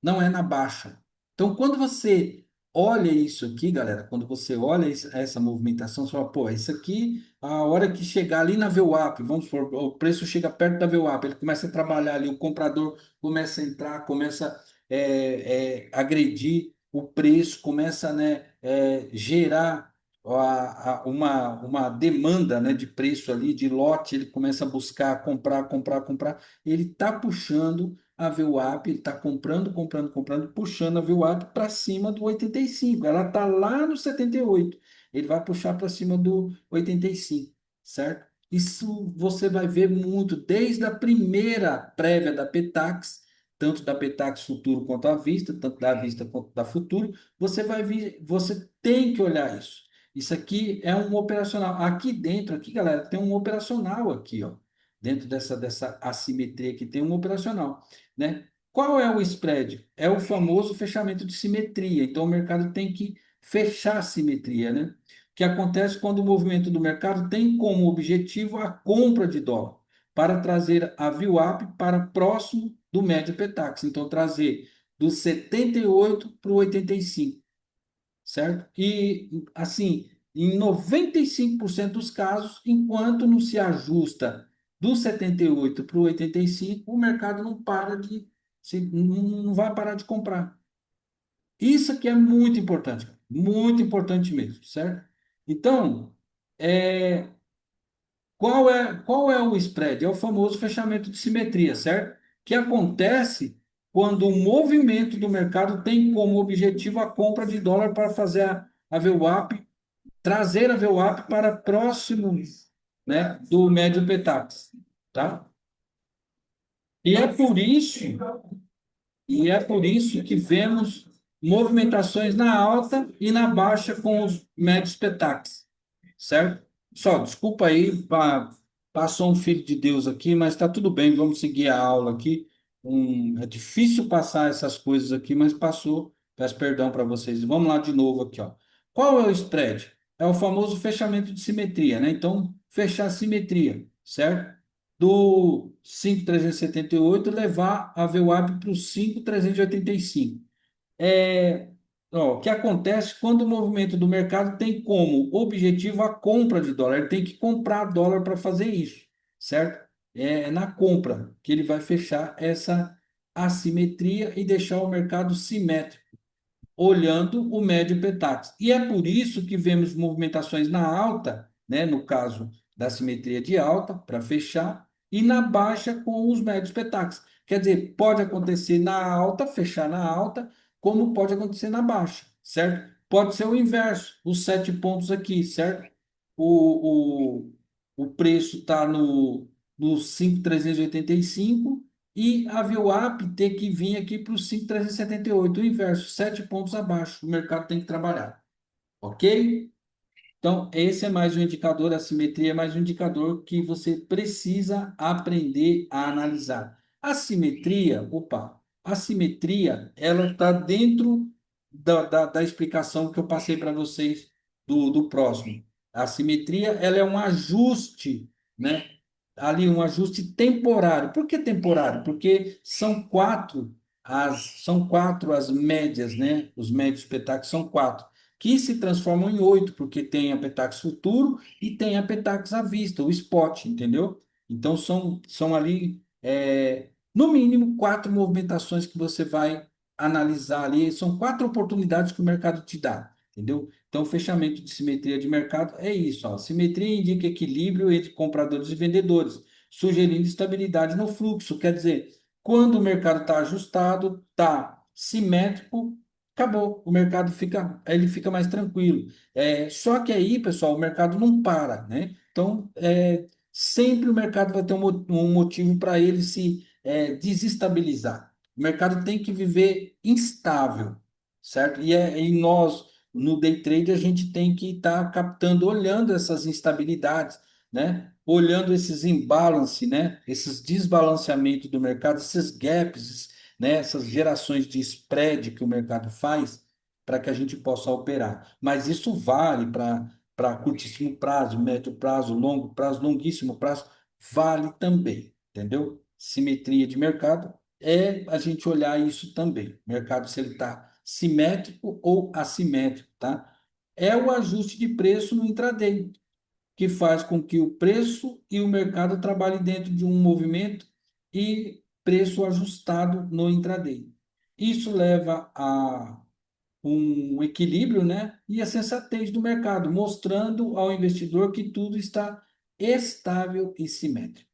Não é na baixa. Então, quando você olha isso aqui, galera, quando você olha essa movimentação, você fala, pô, isso aqui, a hora que chegar ali na VWAP, vamos supor, o preço chega perto da VWAP, ele começa a trabalhar ali, o comprador começa a entrar, começa a agredir o preço, começa, né, gerar uma demanda, né, de preço ali, de lote, ele começa a buscar, comprar, comprar, comprar, ele está puxando a VWAP, ele está comprando, comprando, comprando, puxando a VWAP para cima do 85. Ela está lá no 78. Ele vai puxar para cima do 85, certo? Isso você vai ver muito desde a primeira prévia da Petax, tanto da Petax Futuro quanto à vista, tanto da vista quanto da Futuro, você vai vir, você tem que olhar isso. Isso aqui é um operacional. Aqui dentro, aqui, galera, tem um operacional aqui, ó. Dentro dessa assimetria aqui tem um operacional, né? Qual é o spread? É o famoso fechamento de simetria. Então, o mercado tem que fechar a simetria, né? O que acontece quando o movimento do mercado tem como objetivo a compra de dólar para trazer a VWAP para próximo do médio Petax. Então, trazer do 78 para o 85, certo? E, assim, em 95% dos casos, enquanto não se ajusta do 78 para o 85, o mercado não para de, não vai parar de comprar. Isso aqui é muito importante mesmo, certo? Então, é, qual é o spread? É o famoso fechamento de simetria, certo? Que acontece quando o movimento do mercado tem como objetivo a compra de dólar para fazer a VWAP, trazer a VWAP para próximo, né, do médio Petax, tá? E é por isso, e é por isso que vemos movimentações na alta e na baixa com os médios Petax, certo? Só, desculpa aí, passou um filho de Deus aqui, mas está tudo bem, vamos seguir a aula aqui. É difícil passar essas coisas aqui, mas passou. Peço perdão para vocês. Vamos lá de novo aqui, ó. Qual é o spread? É o famoso fechamento de simetria, né? Então, fechar a simetria, certo? Do 5.378 levar a VWAP para o 5.385. É, ó, o que acontece quando o movimento do mercado tem como objetivo a compra de dólar? Ele tem que comprar dólar para fazer isso, certo? É na compra que ele vai fechar essa assimetria e deixar o mercado simétrico, olhando o médio Petax. E é por isso que vemos movimentações na alta, né, no caso da simetria de alta, para fechar, e na baixa com os médios Petax. Quer dizer, pode acontecer na alta, fechar na alta, como pode acontecer na baixa, certo? Pode ser o inverso, os 7 pontos aqui, certo? O, o preço está no 5.385 e a VWAP ter que vir aqui para o 5.378, o inverso, 7 pontos abaixo. O mercado tem que trabalhar, ok? Então, esse é mais um indicador, a simetria é mais um indicador que você precisa aprender a analisar. A simetria, opa, a simetria, ela está dentro da explicação que eu passei para vocês do próximo. A simetria, ela é um ajuste, né? Ali, um ajuste temporário. Por que temporário? Porque são quatro as médias, né? Os médios espetáculos são quatro que se transformam em 8, porque tem a Petax Futuro e tem a Petax à vista, o spot, entendeu? Então, são ali, no mínimo, quatro movimentações que você vai analisar ali. São quatro oportunidades que o mercado te dá, entendeu? Então, o fechamento de simetria de mercado é isso. Ó. Simetria indica equilíbrio entre compradores e vendedores, sugerindo estabilidade no fluxo. Quer dizer, quando o mercado está ajustado, está simétrico, acabou, o mercado ele fica mais tranquilo. Só que aí, pessoal, o mercado não para, né? Então, sempre o mercado vai ter um motivo para ele se desestabilizar. O mercado tem que viver instável, certo? E nós, no day trade, a gente tem que estar captando, olhando essas instabilidades, né? Olhando esses imbalances, né? Esses desbalanceamentos do mercado, esses gaps, né, essas gerações de spread que o mercado faz para que a gente possa operar. Mas isso vale para curtíssimo prazo, médio prazo, longo prazo, longuíssimo prazo, vale também, entendeu? Simetria de mercado é a gente olhar isso também. Mercado, se ele está simétrico ou assimétrico, tá? É o ajuste de preço no intraday, que faz com que o preço e o mercado trabalhem dentro de um movimento e preço ajustado no intraday. Isso leva a um equilíbrio, né? E a sensatez do mercado, mostrando ao investidor que tudo está estável e simétrico.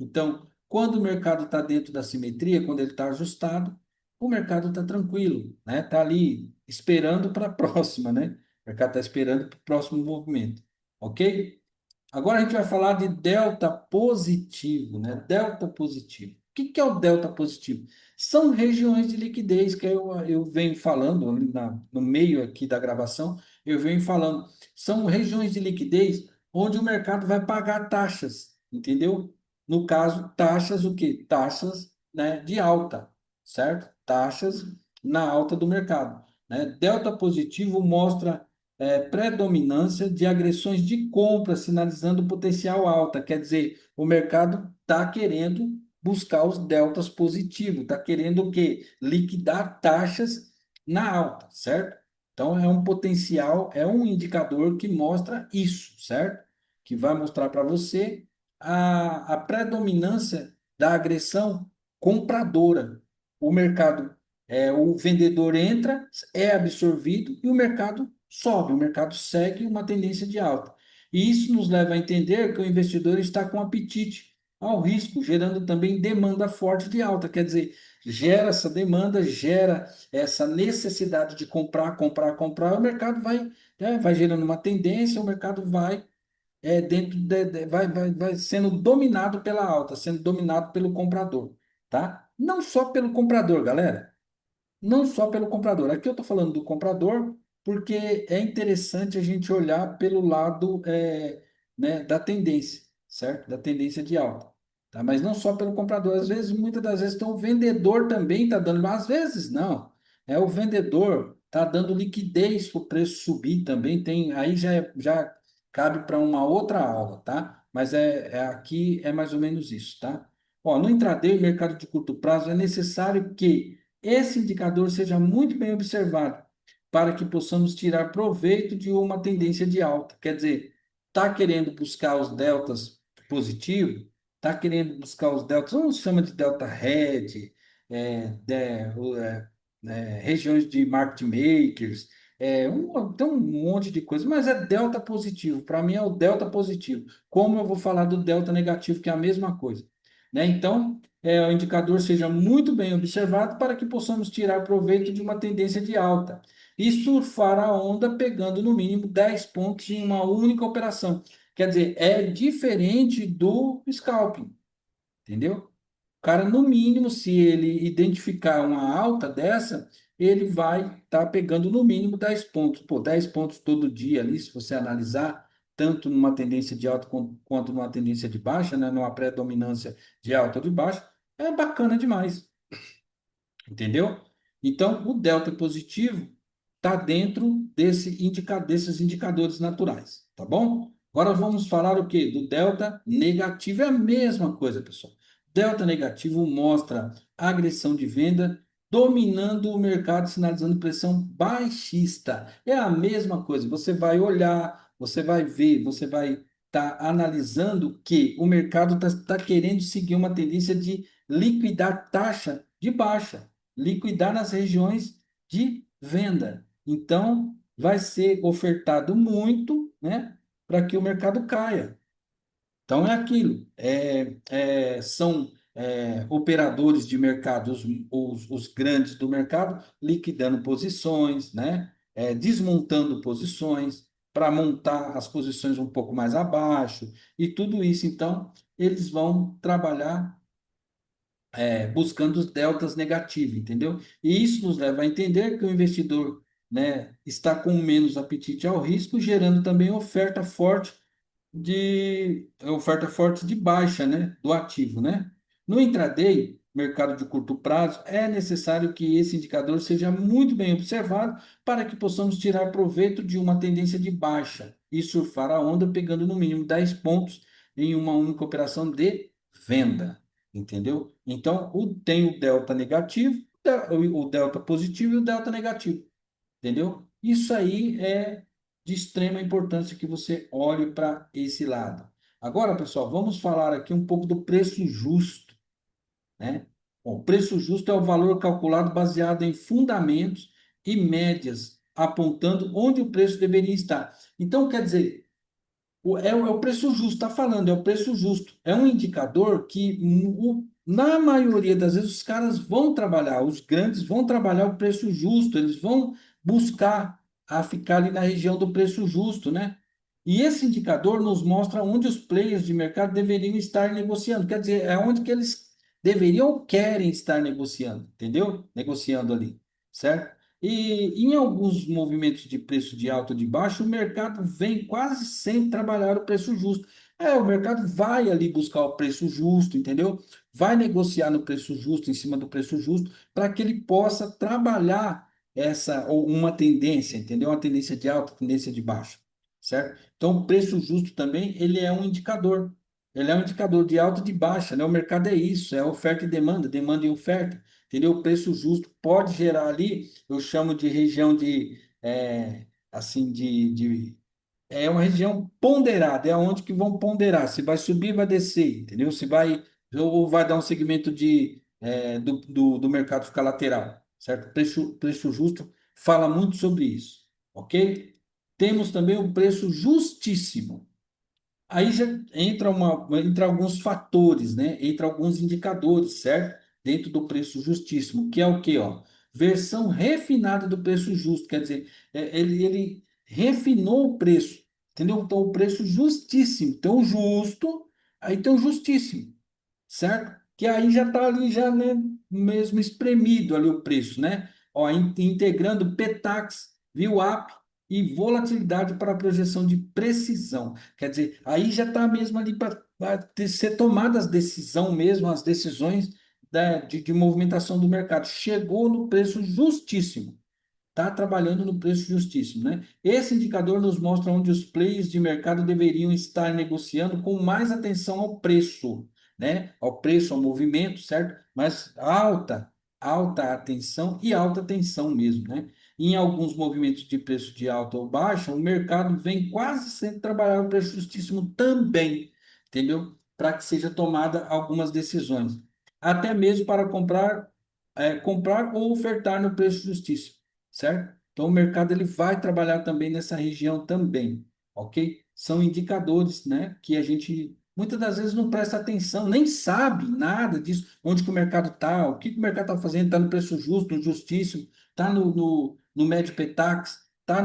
Então, quando o mercado está dentro da simetria, quando ele está ajustado, o mercado está tranquilo, né? Está ali esperando para a próxima, né? O mercado está esperando para o próximo movimento, ok? Agora a gente vai falar de delta positivo, né? Delta positivo. O que que é o delta positivo? São regiões de liquidez que eu venho falando ali no meio aqui da gravação, eu venho falando. São regiões de liquidez onde o mercado vai pagar taxas, entendeu? No caso, taxas o quê? Taxas, né, de alta, certo? Taxas na alta do mercado, né? Delta positivo mostra predominância de agressões de compra, sinalizando potencial alta. Quer dizer, o mercado está querendo buscar os deltas positivos, está querendo o quê? Liquidar taxas na alta, certo? Então, é um potencial, é um indicador que mostra isso, certo? Que vai mostrar para você a predominância da agressão compradora. O mercado, o vendedor entra, é absorvido e o mercado sobe, o mercado segue uma tendência de alta. E isso nos leva a entender que o investidor está com apetite ao risco, gerando também demanda forte de alta. Quer dizer, gera essa demanda, gera essa necessidade de comprar, comprar, comprar, o mercado vai gerando uma tendência, o mercado vai vai sendo dominado pela alta, sendo dominado pelo comprador, tá? Não só pelo comprador, galera, não só pelo comprador. Aqui eu estou falando do comprador porque é interessante a gente olhar pelo lado né, da tendência, certo? Da tendência de alta. Tá? Mas não só pelo comprador. Às vezes, muitas das vezes, então, o vendedor também está dando, mas às vezes não. É o vendedor está dando liquidez para o preço subir também. Tem, aí já cabe para uma outra aula, tá? Mas aqui é mais ou menos isso, tá? Ó, no intraday, mercado de curto prazo, é necessário que esse indicador seja muito bem observado para que possamos tirar proveito de uma tendência de alta. Quer dizer, está querendo buscar os deltas positivos, está querendo buscar os deltas, vamos chama de delta red, regiões de market makers, tem um monte de coisa, mas é delta positivo. Para mim é o delta positivo. Como eu vou falar do delta negativo, que é a mesma coisa, né? Então, o indicador seja muito bem observado para que possamos tirar proveito de uma tendência de alta e surfar a onda pegando no mínimo 10 pontos em uma única operação. Quer dizer, é diferente do scalping, entendeu? O cara, no mínimo, se ele identificar uma alta dessa, ele vai estar pegando no mínimo 10 pontos. Pô, 10 pontos todo dia ali, se você analisar, tanto numa tendência de alta quanto numa tendência de baixa, né, numa predominância de alta ou de baixa, é bacana demais. Entendeu? Então, o delta positivo está dentro desses indicadores naturais, tá bom? Agora vamos falar o quê? Do delta negativo. É a mesma coisa, pessoal. Delta negativo mostra agressão de venda dominando o mercado, sinalizando pressão baixista. É a mesma coisa. Você vai olhar, você vai ver, você vai estar analisando que o mercado está querendo seguir uma tendência de liquidar taxa de baixa, liquidar nas regiões de venda. Então, vai ser ofertado muito, né, para que o mercado caia. Então, é aquilo. São operadores de mercado, os grandes do mercado, liquidando posições, né, desmontando posições para montar as posições um pouco mais abaixo. E tudo isso, então, eles vão trabalhar buscando os deltas negativos, entendeu? E isso nos leva a entender que o investidor, né, está com menos apetite ao risco, gerando também oferta forte de baixa, né, do ativo, né? No intraday, mercado de curto prazo, é necessário que esse indicador seja muito bem observado para que possamos tirar proveito de uma tendência de baixa e surfar a onda pegando no mínimo 10 pontos em uma única operação de venda. Entendeu? Então, tem o delta negativo, o delta positivo e o delta negativo. Entendeu? Isso aí é de extrema importância que você olhe para esse lado. Agora, pessoal, vamos falar aqui um pouco do preço justo, né? Bom, o preço justo é o valor calculado baseado em fundamentos e médias apontando onde o preço deveria estar. Então, quer dizer, é o preço justo, está falando, é o preço justo. É um indicador que, na maioria das vezes, os caras vão trabalhar, os grandes vão trabalhar o preço justo, eles vão buscar a ficar ali na região do preço justo, né? E esse indicador nos mostra onde os players de mercado deveriam estar negociando, quer dizer, é onde que eles deveriam ou querem estar negociando, entendeu? Negociando ali, certo? E em alguns movimentos de preço de alto ou de baixo, o mercado vem quase sempre trabalhar o preço justo. O mercado vai ali buscar o preço justo, entendeu? Vai negociar no preço justo, em cima do preço justo, para que ele possa trabalhar essa ou uma tendência, entendeu? Uma tendência de alta, tendência de baixa, certo? Então, o preço justo também, ele é um indicador. Ele é um indicador de alta e de baixa, né? O mercado é isso, é oferta e demanda, demanda e oferta, entendeu? O preço justo pode gerar ali, eu chamo de região de, assim, é uma região ponderada, é onde que vão ponderar, se vai subir, vai descer, entendeu? Se vai, ou vai dar um segmento do mercado ficar lateral, certo? Preço justo fala muito sobre isso, ok? Temos também o preço justíssimo. Aí já entra alguns fatores, né? Entra alguns indicadores, certo? Dentro do preço justíssimo, que é o quê, ó? Versão refinada do preço justo, quer dizer, ele refinou o preço, entendeu? Então, o preço justíssimo. Então, o justo, aí tem o justíssimo, certo? Que aí já está ali, já, né, mesmo espremido ali o preço, né? Ó, integrando PTAX, VWAP e volatilidade para a projeção de precisão. Quer dizer, aí já está mesmo ali para ser tomadas decisão mesmo, as decisões de movimentação do mercado. Chegou no preço justíssimo, está trabalhando no preço justíssimo, né? Esse indicador nos mostra onde os players de mercado deveriam estar negociando com mais atenção ao preço, né? Ao preço, ao movimento, certo? Mas alta atenção e alta tensão mesmo, né? Em alguns movimentos de preço de alta ou baixa, o mercado vem quase sempre trabalhar o preço justíssimo também, entendeu? Para que seja tomada algumas decisões, até mesmo para comprar ou ofertar no preço justíssimo, certo? Então, o mercado ele vai trabalhar também nessa região também, ok? São indicadores, né, que a gente muitas das vezes não presta atenção, nem sabe nada disso, onde que o mercado está, o que que o mercado está fazendo, está no preço justo, no justíssimo, está no médio Petax, está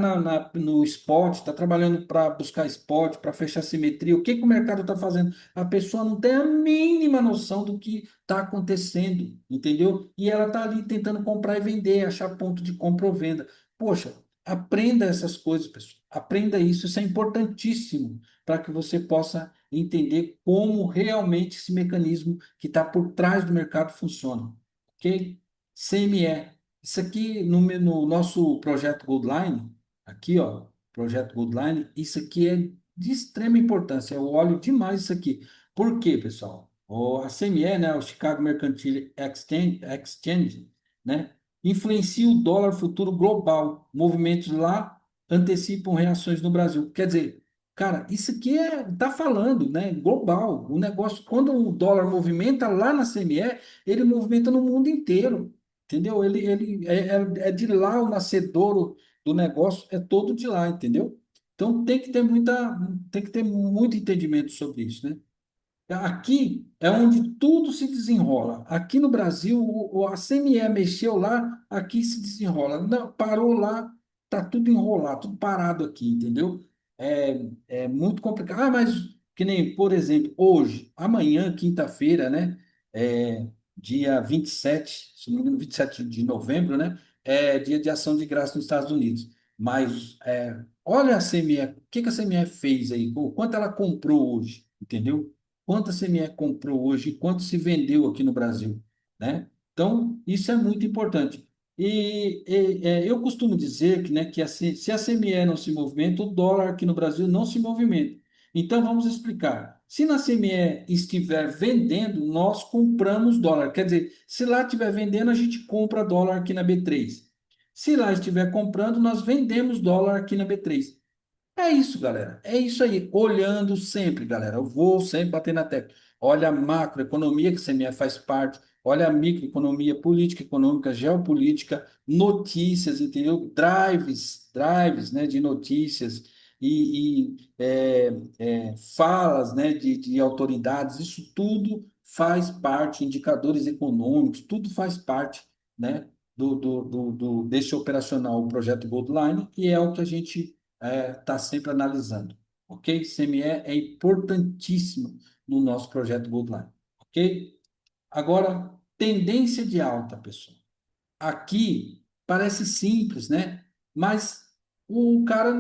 no spot, está trabalhando para buscar spot, para fechar simetria, o que que o mercado está fazendo? A pessoa não tem a mínima noção do que está acontecendo, entendeu? E ela está ali tentando comprar e vender, achar ponto de compra ou venda. Poxa, aprenda essas coisas, pessoal. Aprenda isso, isso é importantíssimo para que você possa entender como realmente esse mecanismo que está por trás do mercado funciona. Ok? CME. Isso aqui no nosso projeto Goldline, aqui, ó, projeto Goldline, isso aqui é de extrema importância. Eu olho demais isso aqui. Por quê, pessoal? A CME, né, o Chicago Mercantile Exchange, né, influencia o dólar futuro global. Movimentos lá antecipam reações no Brasil. Quer dizer, cara, isso aqui tá falando, né, global. O negócio, quando o dólar movimenta lá na CME, ele movimenta no mundo inteiro, entendeu? Ele é de lá o nascedouro do negócio, é todo de lá, entendeu? Então tem que ter muito entendimento sobre isso, né? Aqui é onde tudo se desenrola. Aqui no Brasil, a CME mexeu lá, aqui se desenrola. Não, parou lá, tá tudo enrolado, tudo parado aqui, entendeu? É muito complicado. Ah, mas que nem, por exemplo, hoje, amanhã, quinta-feira, né? Dia 27, se não me engano, 27 de novembro, né? É dia de ação de graça nos Estados Unidos. Mas olha a CME, o que que a CME fez aí? O quanto ela comprou hoje, entendeu? Quanto a CME comprou hoje e quanto se vendeu aqui no Brasil, né? Então, isso é muito importante. Eu costumo dizer que, né, que se a CME não se movimenta, o dólar aqui no Brasil não se movimenta. Então, vamos explicar. Se na CME estiver vendendo, nós compramos dólar. Quer dizer, se lá estiver vendendo, a gente compra dólar aqui na B3. Se lá estiver comprando, nós vendemos dólar aqui na B3. É isso, galera. É isso aí. Olhando sempre, galera. Eu vou sempre bater na tecla. Olha a macroeconomia, que a CME faz parte. olha a microeconomia, política econômica, geopolítica, notícias, entendeu? Drives, né, de notícias e falas, né, de autoridades, isso tudo faz parte, indicadores econômicos, tudo faz parte, né, desse operacional, o projeto Goldline, e é o que a gente está sempre analisando, ok? CME é importantíssimo no nosso projeto Goldline, ok? Agora, tendência de alta, pessoal. Aqui parece simples, né? Mas o cara,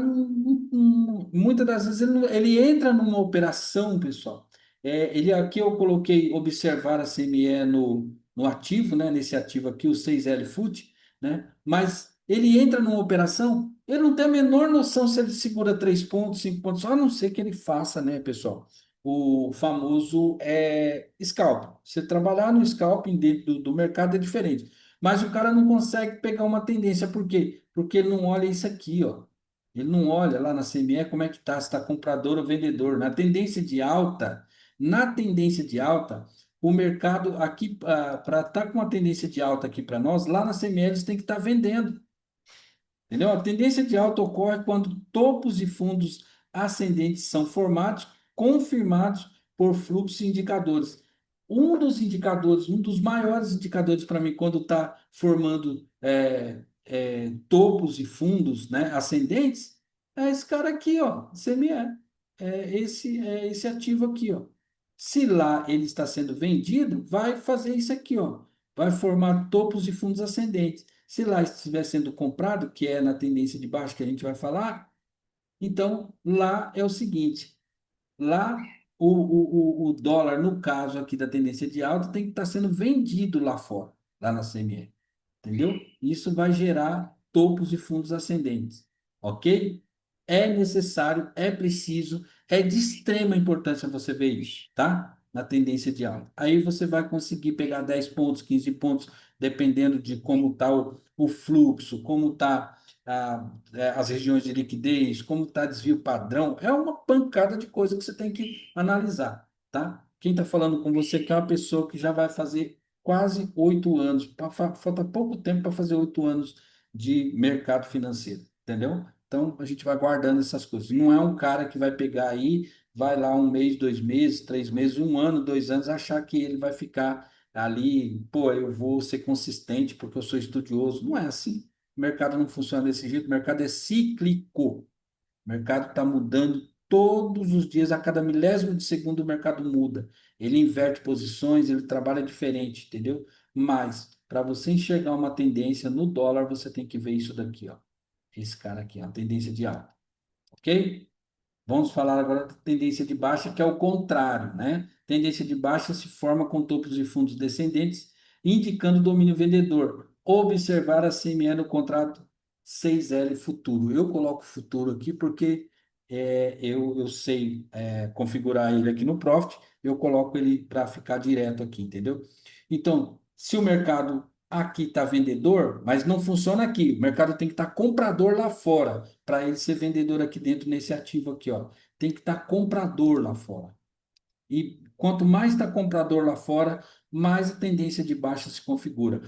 muitas das vezes, ele entra numa operação, pessoal. Ele aqui eu coloquei observar a CME no ativo, né? Nesse ativo aqui, o 6L Food, né? Mas ele entra numa operação, ele não tem a menor noção se ele segura 3 pontos, 5 pontos, a não ser que ele faça, né, pessoal? O famoso scalp. Você trabalhar no scalping dentro do mercado é diferente. Mas o cara não consegue pegar uma tendência. Por quê? Porque ele não olha isso aqui, ó. Ele não olha lá na CME como é que está, se está comprador ou vendedor. Na tendência de alta, o mercado aqui, para estar com uma tendência de alta aqui para nós, lá na CME eles têm que estar vendendo. Entendeu? A tendência de alta ocorre quando topos e fundos ascendentes são formados, confirmados por fluxos e indicadores. Um dos indicadores, um dos maiores indicadores para mim, quando está formando topos e fundos, né, ascendentes, é esse cara aqui, ó, CME. É esse ativo aqui, ó. Se lá ele está sendo vendido, vai fazer isso aqui, ó. Vai formar topos e fundos ascendentes. Se lá estiver sendo comprado, que é na tendência de baixo que a gente vai falar, então lá é o seguinte: lá o dólar, no caso aqui da tendência de alta, tem que estar sendo vendido lá fora, lá na CME. Entendeu? Isso vai gerar topos e fundos ascendentes. Ok? É necessário, é preciso, é de extrema importância você ver isso, tá? Na tendência de alta. Aí você vai conseguir pegar 10 pontos, 15 pontos, dependendo de como está o fluxo, como está as regiões de liquidez, como está desvio padrão. É uma pancada de coisa que você tem que analisar, tá? Quem está falando com você que é uma pessoa que já vai fazer quase 8 anos, falta pouco tempo para fazer 8 anos de mercado financeiro, entendeu? Então, a gente vai guardando essas coisas. Não é um cara que vai pegar aí, vai lá um mês, 2 meses, 3 meses, um ano, 2 anos, achar que ele vai ficar ali, pô, eu vou ser consistente porque eu sou estudioso. Não é assim. O mercado não funciona desse jeito, o mercado é cíclico. O mercado está mudando todos os dias, a cada milésimo de segundo o mercado muda. Ele inverte posições, ele trabalha diferente, entendeu? Mas, para você enxergar uma tendência no dólar, você tem que ver isso daqui, ó. Esse cara aqui, ó, a tendência de alta, ok? Vamos falar agora da tendência de baixa, que é o contrário, né? Tendência de baixa se forma com topos e fundos descendentes, indicando domínio vendedor. Observar a CME no contrato 6L futuro. Eu coloco futuro aqui porque eu sei configurar ele aqui no Profit, eu coloco ele para ficar direto aqui, entendeu? Então, se o mercado aqui está vendedor, mas não funciona aqui, o mercado tem que estar comprador lá fora para ele ser vendedor aqui dentro nesse ativo aqui, ó. Tem que estar comprador lá fora. E quanto mais está comprador lá fora, mais a tendência de baixa se configura.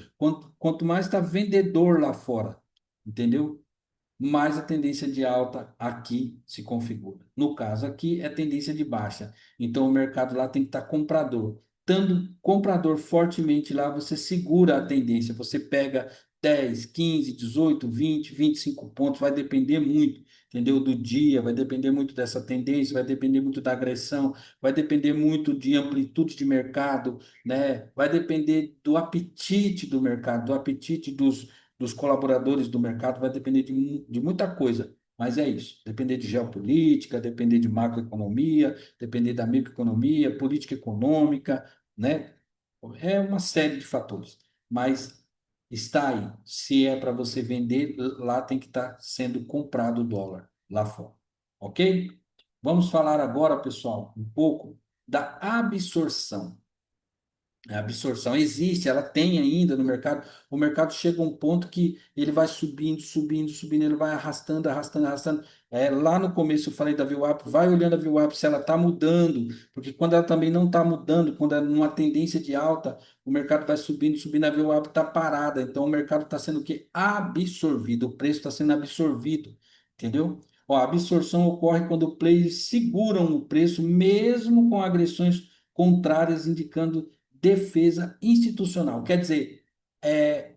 Quanto mais está vendedor lá fora, entendeu? Mais a tendência de alta aqui se configura. No caso aqui é tendência de baixa. Então o mercado lá tem que estar comprador. Estando comprador fortemente lá, você segura a tendência. Você pega 10, 15, 18, 20, 25 pontos, vai depender muito, entendeu? Do dia, vai depender muito dessa tendência, vai depender muito da agressão, vai depender muito de amplitude de mercado, né? Vai depender do apetite do mercado, do apetite dos colaboradores do mercado, vai depender de muita coisa. Mas é isso, depender de geopolítica, depender de macroeconomia, depender da microeconomia, política econômica, né? É uma série de fatores. Mas está aí. Se é para você vender, lá tem que estar sendo comprado o dólar, lá fora. Ok? Vamos falar agora, pessoal, um pouco da absorção. A absorção existe, ela tem ainda no mercado. O mercado chega a um ponto que ele vai subindo, subindo, subindo, ele vai arrastando, arrastando, arrastando. Lá no começo eu falei da VWAP, vai olhando a VWAP se ela está mudando, porque quando ela também não está mudando, quando é numa tendência de alta, o mercado vai subindo, subindo, a VWAP está parada. Então o mercado está sendo o quê? Absorvido, o preço está sendo absorvido, entendeu? Ó, a absorção ocorre quando players seguram o preço, mesmo com agressões contrárias, indicando defesa institucional. Quer dizer,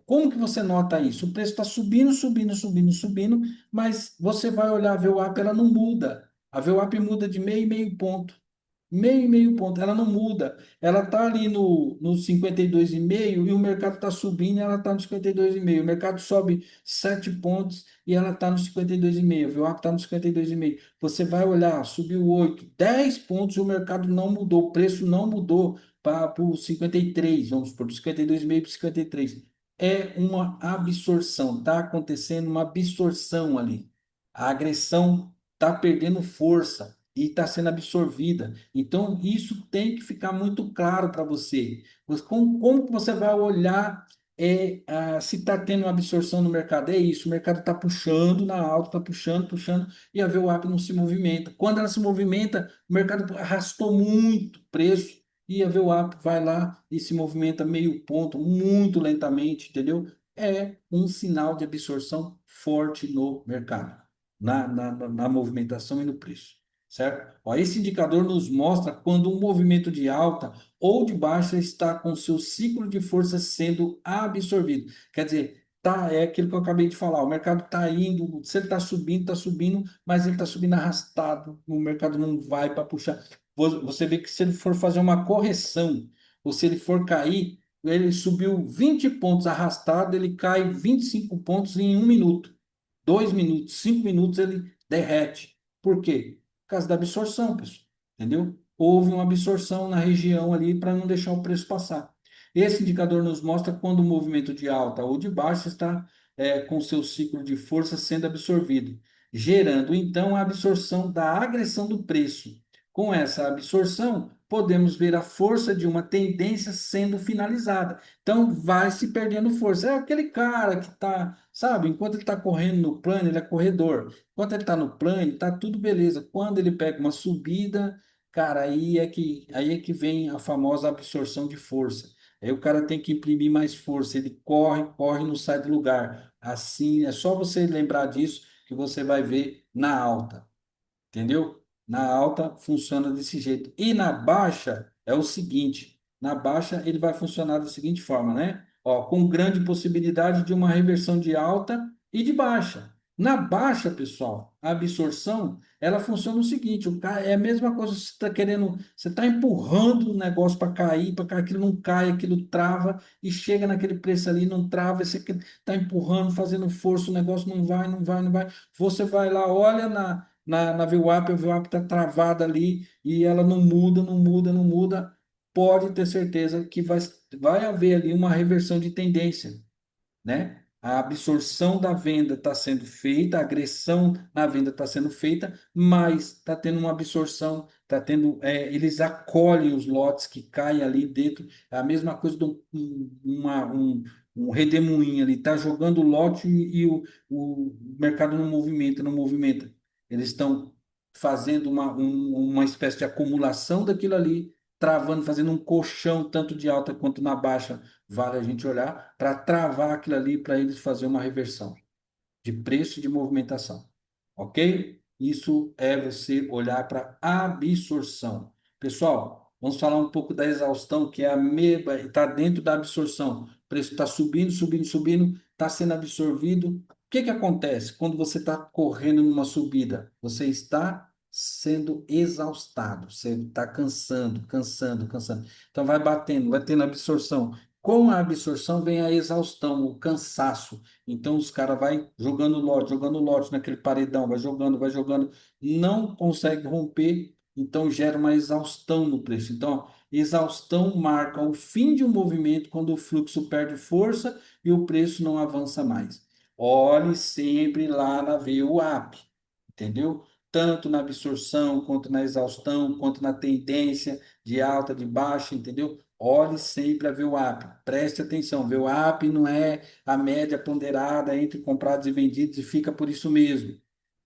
como que você nota isso? O preço está subindo, subindo, subindo, subindo, mas você vai olhar a VWAP, ela não muda. A VWAP muda de meio, meio ponto. Meio, meio ponto, ela não muda. Ela está ali no 52,5 e o mercado está subindo e ela está no 52,5. O mercado sobe 7 pontos e ela está no 52,5. O VWAP está no 52,5. Você vai olhar, subiu 8, 10 pontos e o mercado não mudou, o preço não mudou para o 53, vamos por 52,5 para 53. É uma absorção, está acontecendo uma absorção ali. A agressão está perdendo força e está sendo absorvida. Então, isso tem que ficar muito claro para você. Como que você vai olhar se está tendo uma absorção no mercado? É isso, o mercado está puxando na alta, está puxando, puxando, e a VWAP não se movimenta. Quando ela se movimenta, o mercado arrastou muito preço, e a VWAP vai lá e se movimenta meio ponto, muito lentamente, entendeu? É um sinal de absorção forte no mercado, na movimentação e no preço, certo? Ó, esse indicador nos mostra quando um movimento de alta ou de baixa está com seu ciclo de força sendo absorvido. Quer dizer, tá, é aquilo que eu acabei de falar, o mercado está indo, se ele está subindo, mas ele está subindo arrastado, o mercado não vai para puxar. Você vê que se ele for fazer uma correção, ou se ele for cair, ele subiu 20 pontos arrastado, ele cai 25 pontos em 1 minuto. 2 minutos, 5 minutos ele derrete. Por quê? Por causa da absorção, pessoal. Entendeu? Houve uma absorção na região ali para não deixar o preço passar. Esse indicador nos mostra quando o movimento de alta ou de baixa está com seu ciclo de força sendo absorvido, gerando então a absorção da agressão do preço. Com essa absorção, podemos ver a força de uma tendência sendo finalizada. Então, vai se perdendo força. É aquele cara que está, sabe, enquanto ele está correndo no plano, ele é corredor. Enquanto ele está no plano, está tudo beleza. Quando ele pega uma subida, cara, aí é que vem a famosa absorção de força. Aí o cara tem que imprimir mais força. Ele corre, corre, não sai do lugar. Assim, é só você lembrar disso que você vai ver na alta. Entendeu? Na alta funciona desse jeito. E na baixa é o seguinte: na baixa ele vai funcionar da seguinte forma, né? Ó, com grande possibilidade de uma reversão de alta e de baixa. Na baixa, pessoal, a absorção ela funciona o seguinte: o cara, é a mesma coisa, você está querendo, você está empurrando o negócio para cair, aquilo não cai, aquilo trava e chega naquele preço ali, não trava, você está empurrando, fazendo força, o negócio não vai, não vai, não vai. Você vai lá, olha na VWAP, a VWAP está travada ali e ela não muda, não muda, não muda. Pode ter certeza que vai haver ali uma reversão de tendência, né? A absorção da venda está sendo feita, a agressão na venda está sendo feita, mas está tendo uma absorção, está tendo, eles acolhem os lotes que caem ali dentro, é a mesma coisa de um redemoinho ali, está jogando o lote e o mercado não movimenta, não movimenta. Eles estão fazendo uma espécie de acumulação daquilo ali, travando, fazendo um colchão, tanto de alta quanto na baixa, vale a gente olhar para travar aquilo ali para eles fazer uma reversão de preço e de movimentação. Ok? Isso é você olhar para absorção. Pessoal, vamos falar um pouco da exaustão, que é a mesma, está dentro da absorção. O preço está subindo, subindo, subindo, está sendo absorvido. O que que acontece quando você está correndo numa subida? Você está sendo exaustado, você está cansando, cansando, cansando. Então vai batendo, vai tendo absorção. Com a absorção vem a exaustão, o cansaço. Então os caras vai jogando lote naquele paredão, vai jogando, não consegue romper, então gera uma exaustão no preço. Então, ó, exaustão marca o fim de um movimento quando o fluxo perde força e o preço não avança mais. Olhe sempre lá na VWAP, entendeu? Tanto na absorção, quanto na exaustão, quanto na tendência de alta, de baixa, entendeu? olhe sempre a VWAP, preste atenção, VWAP não é a média ponderada entre comprados e vendidos e fica por isso mesmo,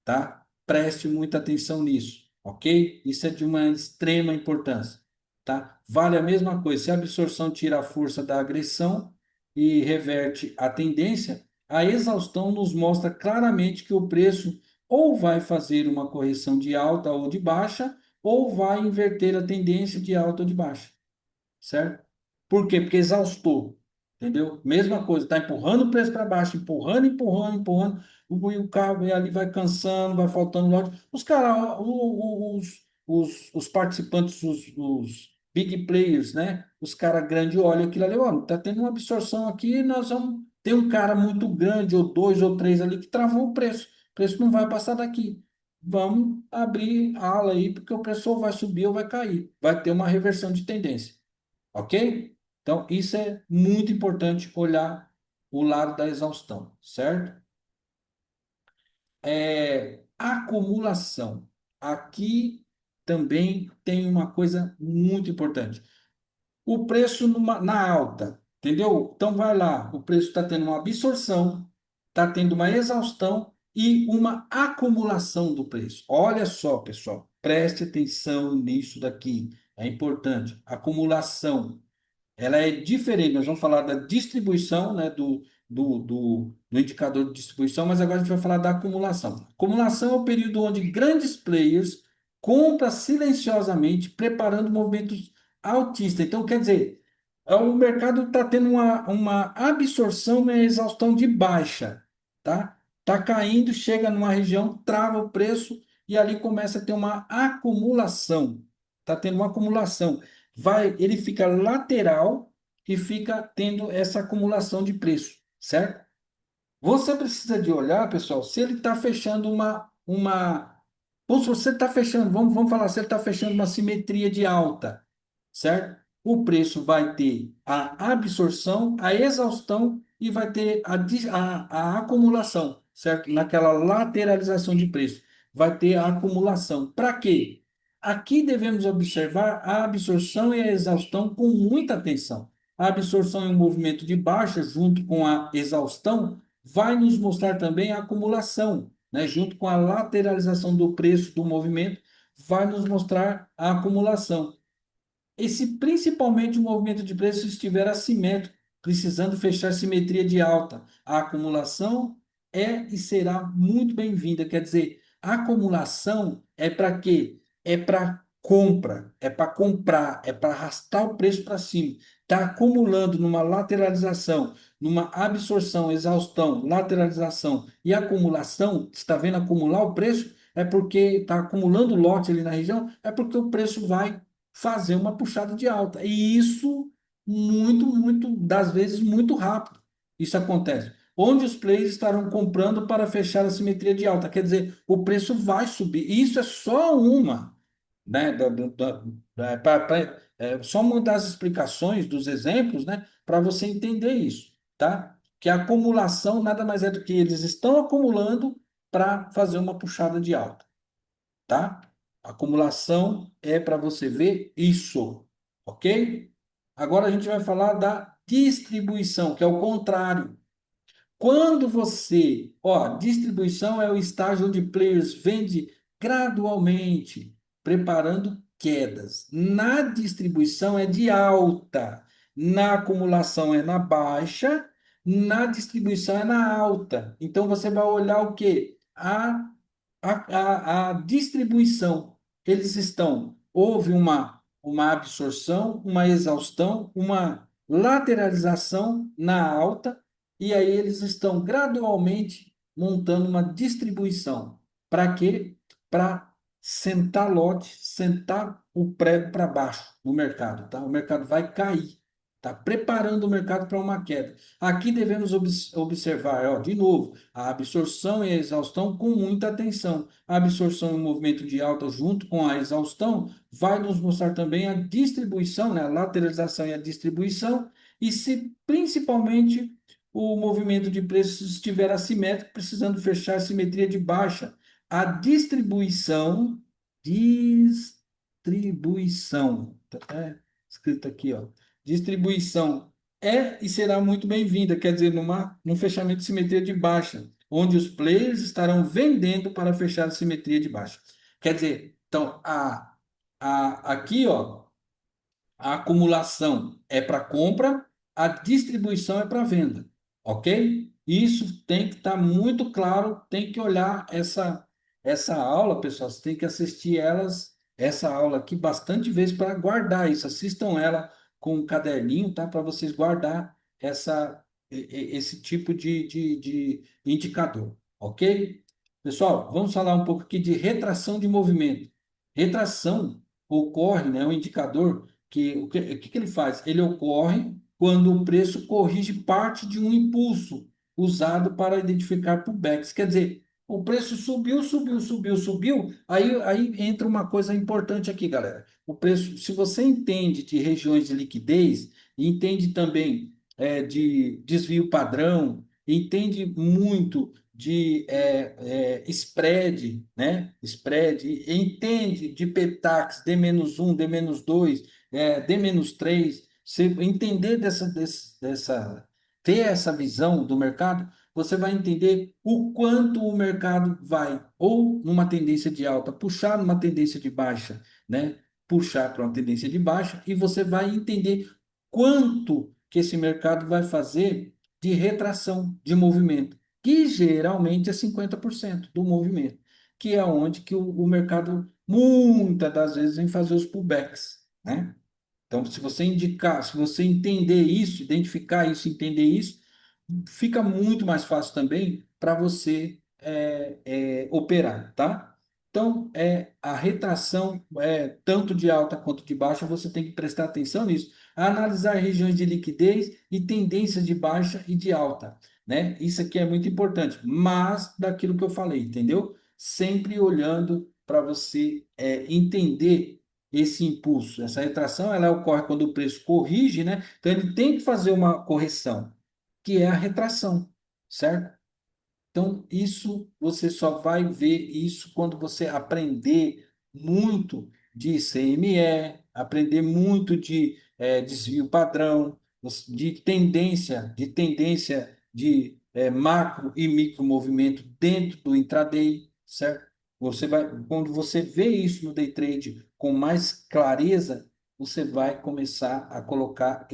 tá? Preste muita atenção nisso, ok? Isso é de uma extrema importância, tá? Vale a mesma coisa, se a absorção tira a força da agressão e reverte a tendência, a exaustão nos mostra claramente que o preço ou vai fazer uma correção de alta ou de baixa, ou vai inverter a tendência de alta ou de baixa, certo? Por quê? Porque exaustou, entendeu? Mesma coisa, está empurrando o preço para baixo, empurrando, empurrando, empurrando, o carro ali vai cansando, vai faltando lote. Os caras, os participantes, os big players, né? Os caras grandes olham aquilo ali, ó, tá tendo uma absorção aqui, nós vamos ter um cara muito grande, ou dois ou três ali, que travou o preço. O preço não vai passar daqui. Vamos abrir a ala aí, porque o preço ou vai subir ou vai cair. Vai ter uma reversão de tendência. Ok? Então, isso é muito importante olhar o lado da exaustão, certo? Acumulação. Aqui também tem uma coisa muito importante. O preço na alta, entendeu? Então, vai lá, o preço está tendo uma absorção, está tendo uma exaustão e uma acumulação do preço. Olha só, pessoal, preste atenção nisso daqui. É importante. Acumulação. Ela é diferente. Nós vamos falar da distribuição, né, do indicador de distribuição, mas agora a gente vai falar da acumulação. Acumulação é o período onde grandes players compram silenciosamente, preparando movimentos altistas. Então, quer dizer, o mercado está tendo uma absorção e exaustão de baixa, tá? Está caindo, chega numa região, trava o preço e ali começa a ter uma acumulação. Está tendo uma acumulação ele fica lateral e fica tendo essa acumulação de preço, certo? Você precisa de olhar, pessoal, se ele está fechando ou se você está fechando, vamos falar, se ele está fechando uma simetria de alta, certo? O preço vai ter a absorção, a exaustão e vai ter a acumulação, certo? Naquela lateralização de preço, vai ter a acumulação. Para quê? Aqui devemos observar a absorção e a exaustão com muita atenção. A absorção é um movimento de baixa junto com a exaustão vai nos mostrar também a acumulação, né? Junto com a lateralização do preço do movimento, vai nos mostrar a acumulação. E se principalmente o movimento de preço estiver assimétrico, precisando fechar simetria de alta, a acumulação é e será muito bem-vinda. Quer dizer, a acumulação é para quê? É para compra, é para comprar, é para arrastar o preço para cima. Está acumulando numa lateralização, numa absorção, exaustão, lateralização e acumulação, está vendo acumular o preço? É porque está acumulando lote ali na região, é porque o preço vai fazer uma puxada de alta. E isso, muito, das vezes, muito rápido. Isso acontece. Onde os players estarão comprando para fechar a simetria de alta. Quer dizer, o preço vai subir. E isso é só uma, né? Só uma das explicações, dos exemplos, né? Para você entender isso, tá? Que a acumulação nada mais é do que eles estão acumulando para fazer uma puxada de alta, tá? Acumulação é para você ver isso, ok? Agora a gente vai falar da distribuição, que é o contrário. Quando distribuição é o estágio onde players vende gradualmente, preparando quedas. Na distribuição é de alta, na acumulação é na baixa, na distribuição é na alta. Então você vai olhar o quê? A distribuição, houve uma absorção, uma exaustão, uma lateralização na alta, e aí eles estão gradualmente montando uma distribuição. Para quê? Para sentar lote, sentar o prego para baixo no mercado, tá? O mercado vai cair. Está preparando o mercado para uma queda. Aqui devemos observar, ó, de novo, a absorção e a exaustão com muita atenção. A absorção em movimento de alta junto com a exaustão vai nos mostrar também a distribuição, né, a lateralização e a distribuição, e se principalmente o movimento de preços estiver assimétrico, precisando fechar a simetria de baixa. A distribuição, tá escrito aqui, ó. distribuição é e será muito bem-vinda, quer dizer, num fechamento de simetria de baixa, onde os players estarão vendendo para fechar a simetria de baixa. Quer dizer, então, aqui, ó, a acumulação é para compra, a distribuição é para venda, ok? Isso tem que estar muito claro, tem que olhar essa aula, pessoal, você tem que assistir essa aula aqui bastante vezes para guardar isso. Assistam ela com um caderninho, tá? Para vocês guardar esse tipo de indicador, ok? Pessoal, vamos falar um pouco aqui de retração de movimento. Retração ocorre, né, um indicador que o que ele faz? Ele ocorre quando o preço corrige parte de um impulso usado para identificar pullbacks. Quer dizer, o preço subiu, subiu, subiu, subiu. Aí entra uma coisa importante aqui, galera. O preço, se você entende de regiões de liquidez, entende também de desvio padrão, entende muito de spread, né? Spread, entende de PTAX, D-1, D-2, D-3, você entender ter essa visão do mercado, você vai entender o quanto o mercado vai, ou numa tendência de alta, puxar numa tendência de baixa, né? Puxar para uma tendência de baixa, e você vai entender quanto que esse mercado vai fazer de retração de movimento, que geralmente é 50% do movimento, que é onde que o mercado, muitas das vezes, vem fazer os pullbacks, né? Então, se você indicar, se você entender isso, identificar isso, entender isso, fica muito mais fácil também para você operar, tá? Então, a retração, tanto de alta quanto de baixa, você tem que prestar atenção nisso. Analisar regiões de liquidez e tendências de baixa e de alta, né? Isso aqui é muito importante, mas daquilo que eu falei, entendeu? Sempre olhando para você entender esse impulso. Essa retração, ela ocorre quando o preço corrige, né? Então, ele tem que fazer uma correção, que é a retração, certo? Então, isso você só vai ver isso quando você aprender muito de CME, aprender muito de desvio padrão, de tendência de macro e micro movimento dentro do intraday, certo? Quando você vê isso no day trade com mais clareza, você vai começar a colocar,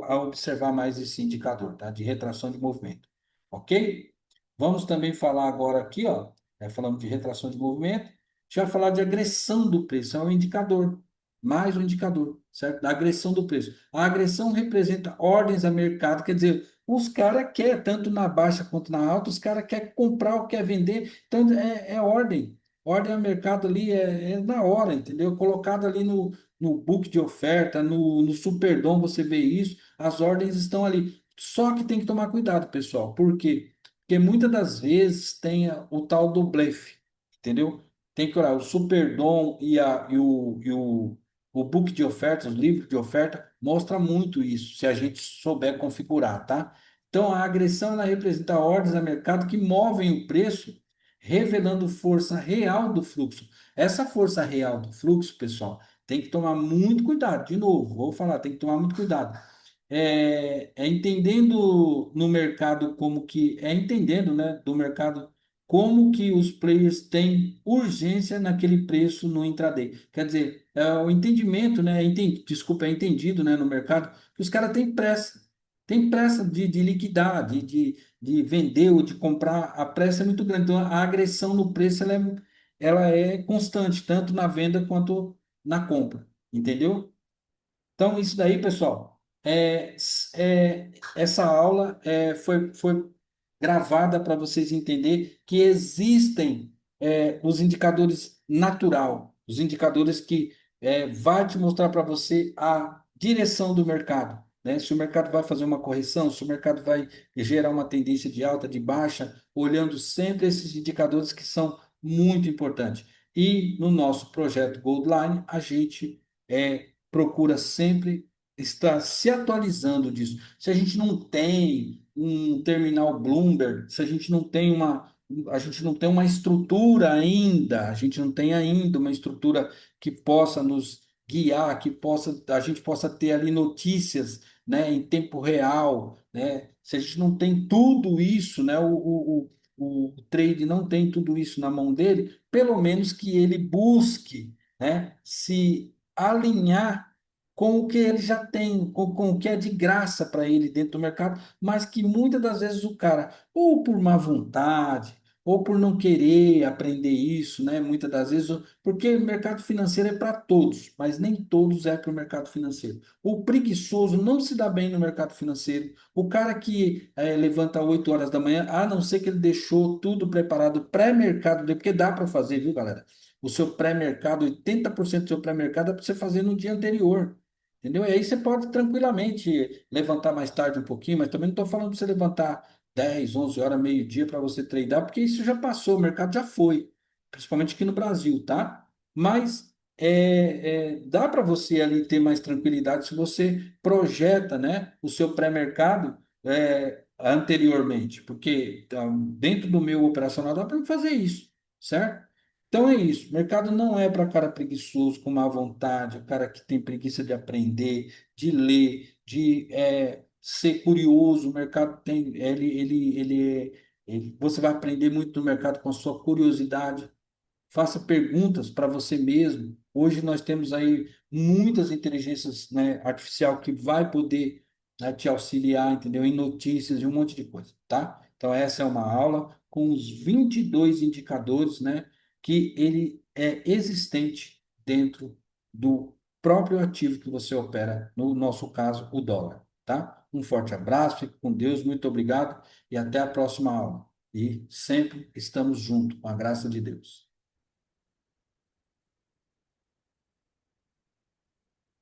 a observar mais esse indicador, tá? De retração de movimento, ok? Vamos também falar agora aqui, ó, falando de retração de movimento, a gente vai falar de agressão do preço, é um indicador, mais um indicador, certo? Da agressão do preço. A agressão representa ordens a mercado, quer dizer, os caras querem, tanto na baixa quanto na alta, os caras querem comprar ou querem vender, então é ordem. Ordem a mercado ali é na hora, entendeu? Colocado ali no book de oferta, no Superdom, você vê isso, as ordens estão ali. Só que tem que tomar cuidado, pessoal, por quê? Porque muitas das vezes tem o tal do blefe, entendeu? Tem que olhar o Superdom e o book de ofertas, o livro de oferta, mostra muito isso, se a gente souber configurar, tá? Então, a agressão ela representa ordens a mercado que movem o preço, revelando força real do fluxo. Essa força real do fluxo, pessoal, tem que tomar muito cuidado. De novo, vou falar, tem que tomar muito cuidado entendendo no mercado entendendo, né, do mercado como que os players têm urgência naquele preço no intraday. Quer dizer, o entendimento, né, desculpa, é entendido, né, no mercado que os caras têm pressa de liquidar, de vender ou de comprar, a pressa é muito grande. Então, a agressão no preço ela é constante, tanto na venda quanto na compra, entendeu? Então, isso daí, pessoal, essa aula foi gravada para vocês entenderem que existem os indicadores natural, os indicadores que vai te mostrar para você a direção do mercado, né? Se o mercado vai fazer uma correção, se o mercado vai gerar uma tendência de alta, de baixa, olhando sempre esses indicadores que são muito importantes. E no nosso projeto Goldline, a gente procura sempre estar se atualizando disso. Se a gente não tem um terminal Bloomberg, se a gente não tem uma estrutura ainda, a gente não tem ainda uma estrutura que possa nos guiar, que possa, a gente possa ter ali notícias, né, em tempo real, né? Se a gente não tem tudo isso, né, o trade não tem tudo isso na mão dele, pelo menos que ele busque, né, se alinhar com o que ele já tem, com o que é de graça para ele dentro do mercado, mas que muitas das vezes o cara, ou por má vontade, ou por não querer aprender isso, né? Muitas das vezes, porque o mercado financeiro é para todos, mas nem todos é para o mercado financeiro. O preguiçoso não se dá bem no mercado financeiro. O cara que levanta 8 horas da manhã, a não ser que ele deixou tudo preparado pré-mercado dele, porque dá para fazer, viu, galera? O seu pré-mercado, 80% do seu pré-mercado é para você fazer no dia anterior. Entendeu? E aí você pode tranquilamente levantar mais tarde um pouquinho, mas também não estou falando para você levantar 10, 11 horas, meio-dia para você treinar, porque isso já passou, o mercado já foi, principalmente aqui no Brasil, tá? Mas dá para você ali ter mais tranquilidade se você projeta, né, o seu pré-mercado anteriormente, porque dentro do meu operacional dá para fazer isso, certo? Então é isso. O mercado não é para cara preguiçoso, com má vontade, o cara que tem preguiça de aprender, de ler, de ser curioso. O mercado tem, você vai aprender muito no mercado com a sua curiosidade. Faça perguntas para você mesmo. Hoje nós temos aí muitas inteligências, né, artificial que vai poder, né, te auxiliar, entendeu? Em notícias e um monte de coisa, tá? Então essa é uma aula com os 22 indicadores, né, que ele é existente dentro do próprio ativo que você opera, no nosso caso, o dólar, tá? Um forte abraço, fique com Deus, muito obrigado e até a próxima aula. E sempre estamos juntos, com a graça de Deus.